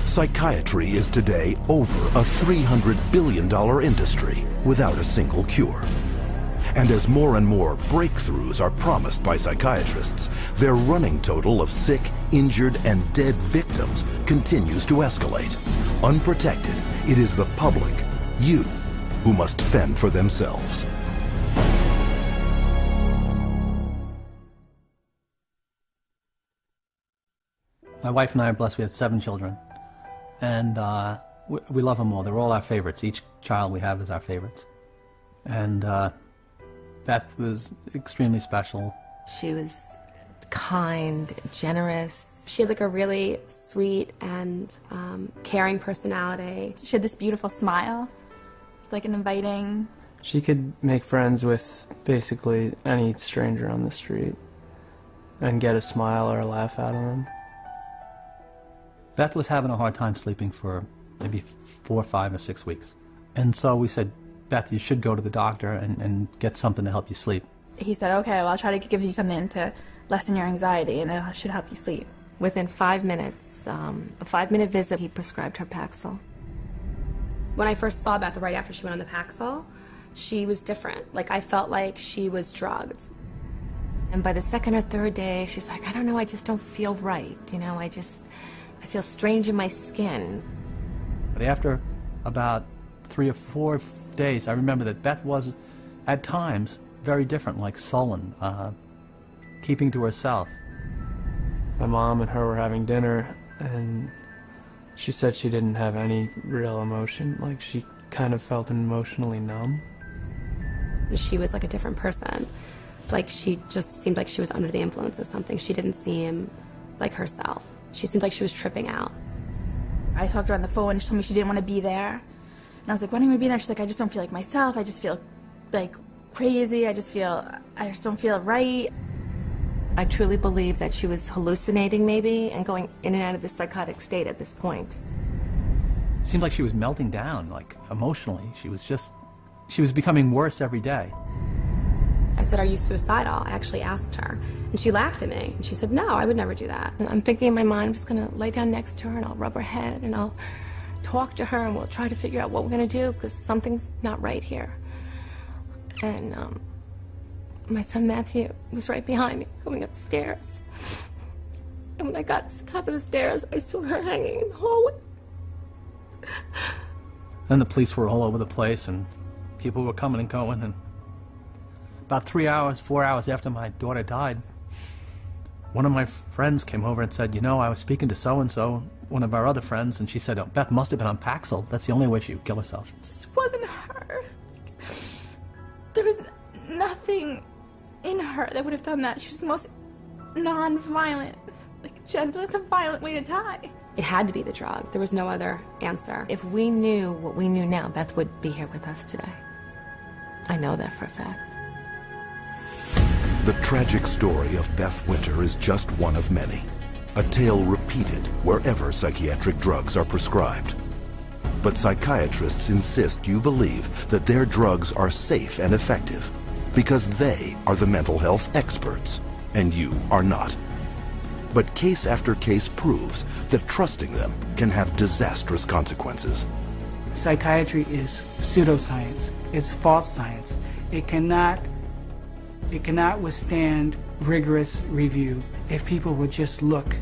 Psychiatry is today over a $300 billion industry without a single cure. And as more and more breakthroughs are promised by psychiatrists, their running total of sick, injured, and dead victims continues to escalate. Unprotected, it is the public, you, who must fend for themselves. My wife and I are blessed. We have 7 children, and we love them all. They're all our favorites. Each child we have is our favorites. And Beth was extremely special. She was kind, generous. She had like a really sweet and caring personality. She had this beautiful smile, like an inviting. She could make friends with basically any stranger on the street and get a smile or a laugh out of them. Beth was having a hard time sleeping for maybe 4, 5, or 6 weeks. And so we said, Beth, you should go to the doctor and get something to help you sleep. He said, okay, well, I'll try to give you something to lessen your anxiety, and it should help you sleep. Within 5 minutes, a 5-minute visit, he prescribed her Paxil. When I first saw Beth right after she went on the Paxil, she was different. Like, I felt like she was drugged. And by the 2nd or 3rd day, she's like, I don't know, I just don't feel right. You know, I feel strange in my skin. But after about 3 or 4 days, I remember that Beth was, at times, very different, like sullen, keeping to herself. My mom and her were having dinner, and she said she didn't have any real emotion. Like, she kind of felt emotionally numb. She was like a different person. Like, she just seemed like she was under the influence of something. She didn't seem like herself. She seemed like she was tripping out. I talked to her on the phone, and she told me she didn't want to be there. And I was like, why don't you be there? She's like, I just don't feel like myself. I just feel like crazy. I just don't feel right. I truly believe that she was hallucinating maybe and going in and out of this psychotic state at this point. It seemed like she was melting down, like emotionally. She was becoming worse every day. I said, are you suicidal? I actually asked her. And she laughed at me. And she said, no, I would never do that. I'm thinking in my mind, I'm just going to lay down next to her and I'll rub her head and I'll talk to her and we'll try to figure out what we're going to do because something's not right here. And my son Matthew was right behind me going upstairs. And when I got to the top of the stairs, I saw her hanging in the hallway. Then the police were all over the place and people were coming and going, and about 3 hours, 4 hours after my daughter died, one of my friends came over and said, you know, I was speaking to so-and-so, one of our other friends, and she said, oh, Beth must have been on Paxil. That's the only way she would kill herself. It just wasn't her. There was nothing in her that would have done that. She was the most non-violent, like gentle. It's a violent way to die. It had to be the drug. There was no other answer. If we knew what we knew now, Beth would be here with us today. I know that for a fact. The tragic story of Beth Winter is just one of many, a tale repeated wherever psychiatric drugs are prescribed. But psychiatrists insist you believe that their drugs are safe and effective because they are the mental health experts and you are not. But case after case proves that trusting them can have disastrous consequences. Psychiatry is pseudoscience. It's false science. It cannot withstand rigorous review if people would just look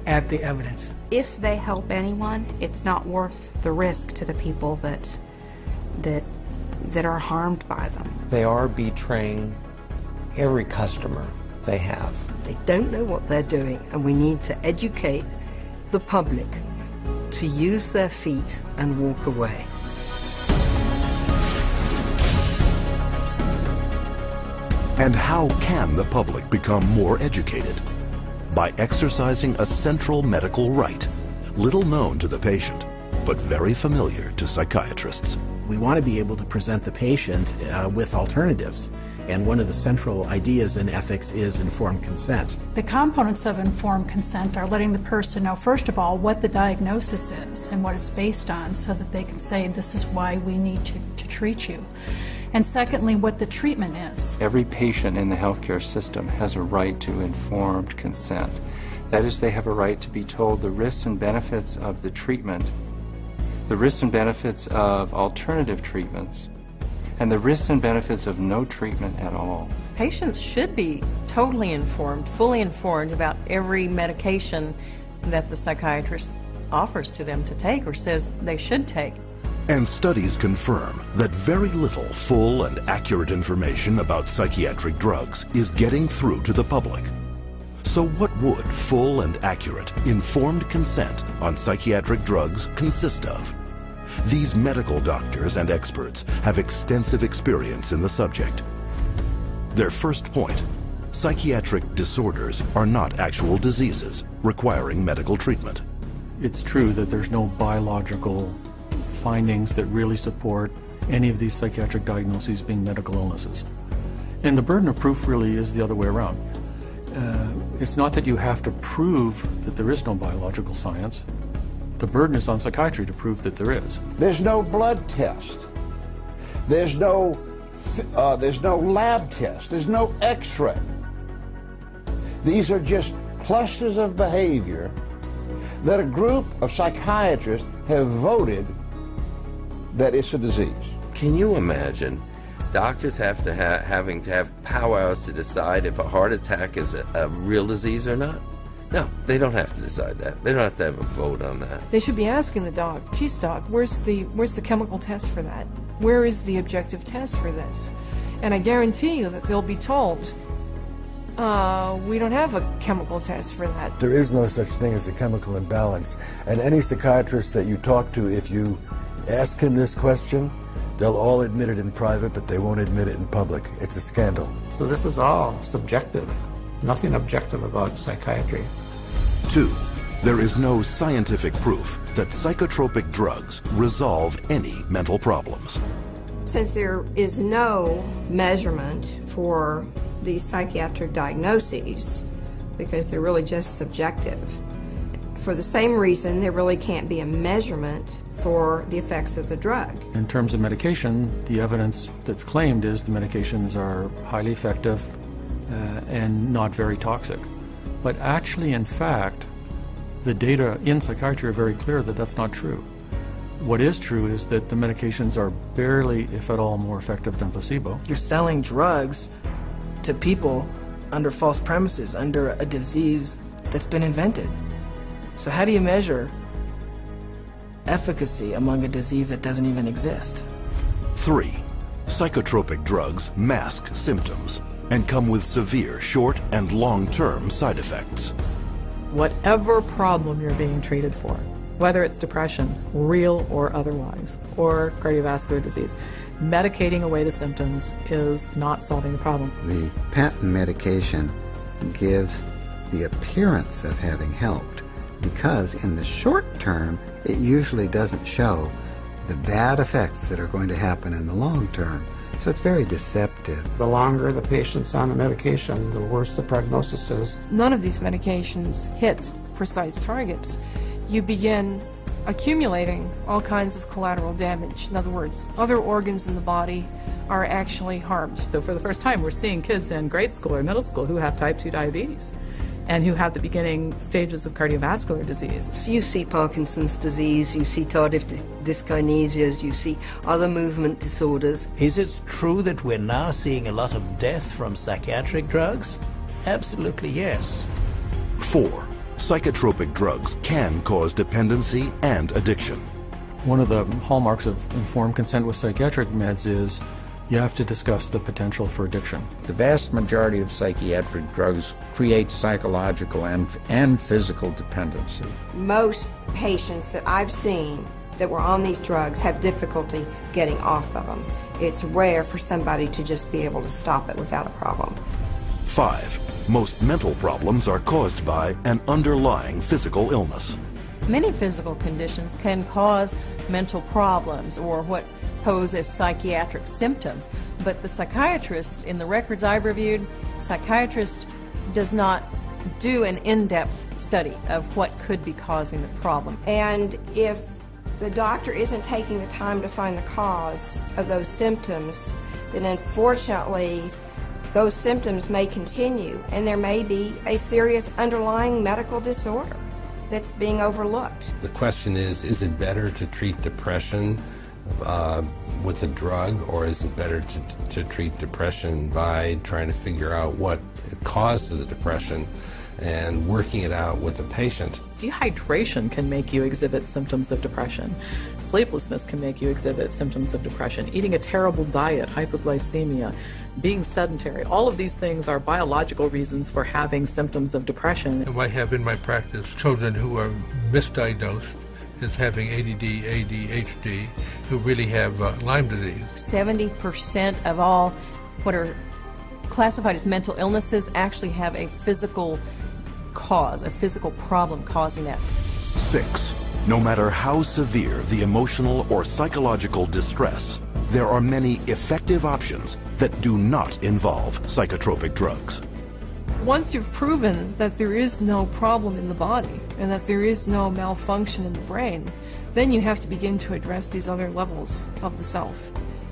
at the evidence. If they help anyone, it's not worth the risk to the people that are harmed by them. They are betraying every customer they have. They don't know what they're doing, and we need to educate the public to use their feet and walk away. And how can the public become more educated? By exercising a central medical right, little known to the patient, but very familiar to psychiatrists. We want to be able to present the patient with alternatives. And one of the central ideas in ethics is informed consent. The components of informed consent are letting the person know, first of all, what the diagnosis is and what it's based on, so that they can say, this is why we need to treat you. And secondly, what the treatment is. Every patient in the healthcare system has a right to informed consent. That is, they have a right to be told the risks and benefits of the treatment, the risks and benefits of alternative treatments, and the risks and benefits of no treatment at all. Patients should be totally informed, fully informed about every medication that the psychiatrist offers to them to take or says they should take. And studies confirm that very little full and accurate information about psychiatric drugs is getting through to the public. So what would full and accurate, informed consent on psychiatric drugs consist of? These medical doctors and experts have extensive experience in the subject. Their first point: psychiatric disorders are not actual diseases requiring medical treatment. It's true that there's no biological findings that really support any of these psychiatric diagnoses being medical illnesses. And the burden of proof really is the other way around. It's not that you have to prove that there is no biological science. The burden is on psychiatry to prove that there is. There's no blood test. There's no lab test. There's no x-ray. These are just clusters of behavior that a group of psychiatrists have voted that it's a disease. Can you imagine doctors having to have powwows to decide if a heart attack is a real disease or not? No, they don't have to decide that. They don't have to have a vote on that. They should be asking the doc, geez doc, where's the chemical test for that? Where is the objective test for this? And I guarantee you that they'll be told, we don't have a chemical test for that. There is no such thing as a chemical imbalance. And any psychiatrist that you talk to, if you ask him this question, they'll all admit it in private, but they won't admit it in public. It's a scandal. So this is all subjective. Nothing objective about psychiatry. 2, there is no scientific proof that psychotropic drugs resolve any mental problems. Since there is no measurement for these psychiatric diagnoses, because they're really just subjective, for the same reason there really can't be a measurement for the effects of the drug. In terms of medication, the evidence that's claimed is the medications are highly effective and not very toxic. But actually, in fact, the data in psychiatry are very clear that that's not true. What is true is that the medications are barely, if at all, more effective than placebo. You're selling drugs to people under false premises, under a disease that's been invented. So how do you measure efficacy among a disease that doesn't even exist? 3, psychotropic drugs mask symptoms and come with severe short and long-term side effects. Whatever problem you're being treated for, whether it's depression, real or otherwise, or cardiovascular disease, medicating away the symptoms is not solving the problem. The patent medication gives the appearance of having helped because in the short term, it usually doesn't show the bad effects that are going to happen in the long term. So it's very deceptive. The longer the patient's on the medication, the worse the prognosis is. None of these medications hit precise targets. You begin accumulating all kinds of collateral damage. In other words, other organs in the body are actually harmed. So for the first time, we're seeing kids in grade school or middle school who have type 2 diabetes and who have the beginning stages of cardiovascular disease. So you see Parkinson's disease, you see tardive dyskinesias, you see other movement disorders. Is it true that we're now seeing a lot of death from psychiatric drugs? Absolutely yes. 4, psychotropic drugs can cause dependency and addiction. One of the hallmarks of informed consent with psychiatric meds is you have to discuss the potential for addiction. The vast majority of psychiatric drugs create psychological and physical dependency. Most patients that I've seen that were on these drugs have difficulty getting off of them. It's rare for somebody to just be able to stop it without a problem. 5. Most mental problems are caused by an underlying physical illness. Many physical conditions can cause mental problems or what pose as psychiatric symptoms, but the psychiatrist, in the records I've reviewed, psychiatrist does not do an in-depth study of what could be causing the problem. And if the doctor isn't taking the time to find the cause of those symptoms, then unfortunately those symptoms may continue and there may be a serious underlying medical disorder that's being overlooked. The question is it better to treat depression with a drug, or is it better to treat depression by trying to figure out what caused the depression and working it out with the patient? Dehydration can make you exhibit symptoms of depression. Sleeplessness can make you exhibit symptoms of depression. Eating a terrible diet, hypoglycemia, being sedentary, all of these things are biological reasons for having symptoms of depression. I have in my practice children who are misdiagnosed as having ADD, ADHD, who really have Lyme disease. 70% of all what are classified as mental illnesses actually have a physical cause, a physical problem causing that. 6. No matter how severe the emotional or psychological distress, there are many effective options that do not involve psychotropic drugs. Once you've proven that there is no problem in the body and that there is no malfunction in the brain, then you have to begin to address these other levels of the self.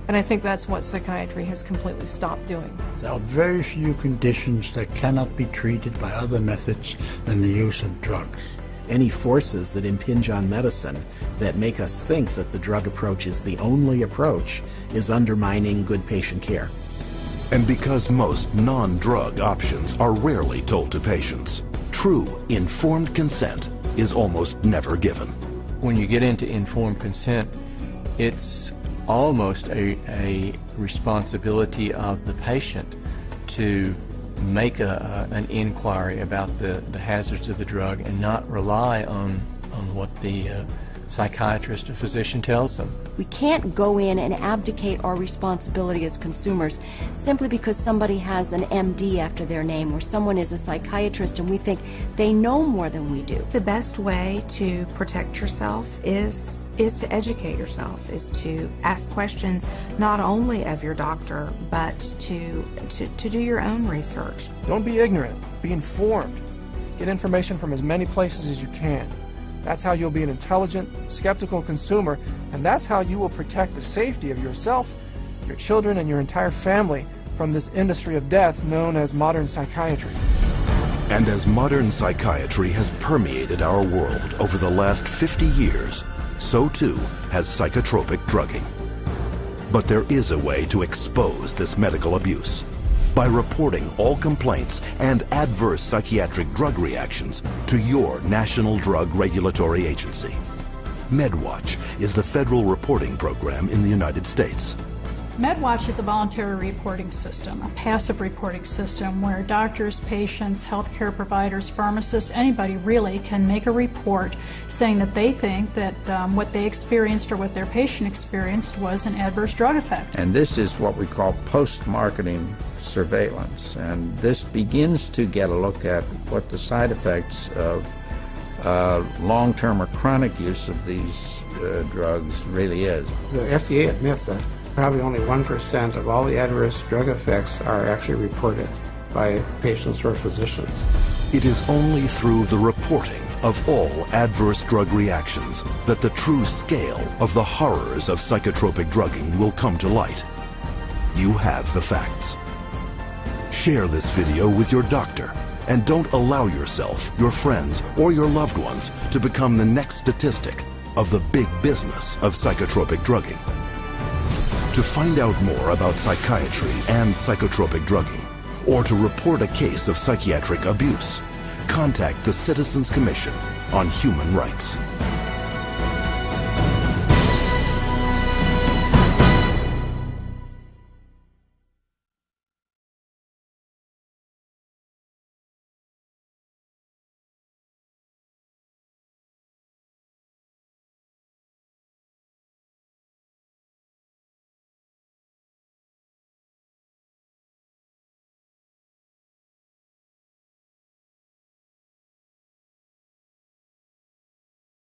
And I think that's what psychiatry has completely stopped doing. There are very few conditions that cannot be treated by other methods than the use of drugs. Any forces that impinge on medicine that make us think that the drug approach is the only approach is undermining good patient care. And because most non-drug options are rarely told to patients, true informed consent is almost never given. When you get into informed consent, it's almost a responsibility of the patient to make an inquiry about the hazards of the drug and not rely on what the psychiatrist or physician tells them. We can't go in and abdicate our responsibility as consumers simply because somebody has an MD after their name or someone is a psychiatrist and we think they know more than we do. The best way to protect yourself is to educate yourself, is to ask questions not only of your doctor, but to do your own research. Don't be ignorant, be informed. Get information from as many places as you can. That's how you'll be an intelligent, skeptical consumer, and that's how you will protect the safety of yourself, your children, and your entire family from this industry of death known as modern psychiatry. And as modern psychiatry has permeated our world over the last 50 years, so too has psychotropic drugging. But there is a way to expose this medical abuse. By reporting all complaints and adverse psychiatric drug reactions to your National Drug Regulatory Agency. MedWatch is the federal reporting program in the United States. MedWatch is a voluntary reporting system, a passive reporting system where doctors, patients, healthcare providers, pharmacists, anybody really can make a report saying that they think that what they experienced or what their patient experienced was an adverse drug effect. And this is what we call post-marketing surveillance. And this begins to get a look at what the side effects of long-term or chronic use of these drugs really is. The FDA admits that probably only 1% of all the adverse drug effects are actually reported by patients or physicians. It is only through the reporting of all adverse drug reactions that the true scale of the horrors of psychotropic drugging will come to light. You have the facts. Share this video with your doctor and don't allow yourself, your friends, or your loved ones to become the next statistic of the big business of psychotropic drugging. To find out more about psychiatry and psychotropic drugging, or to report a case of psychiatric abuse, contact the Citizens Commission on Human Rights.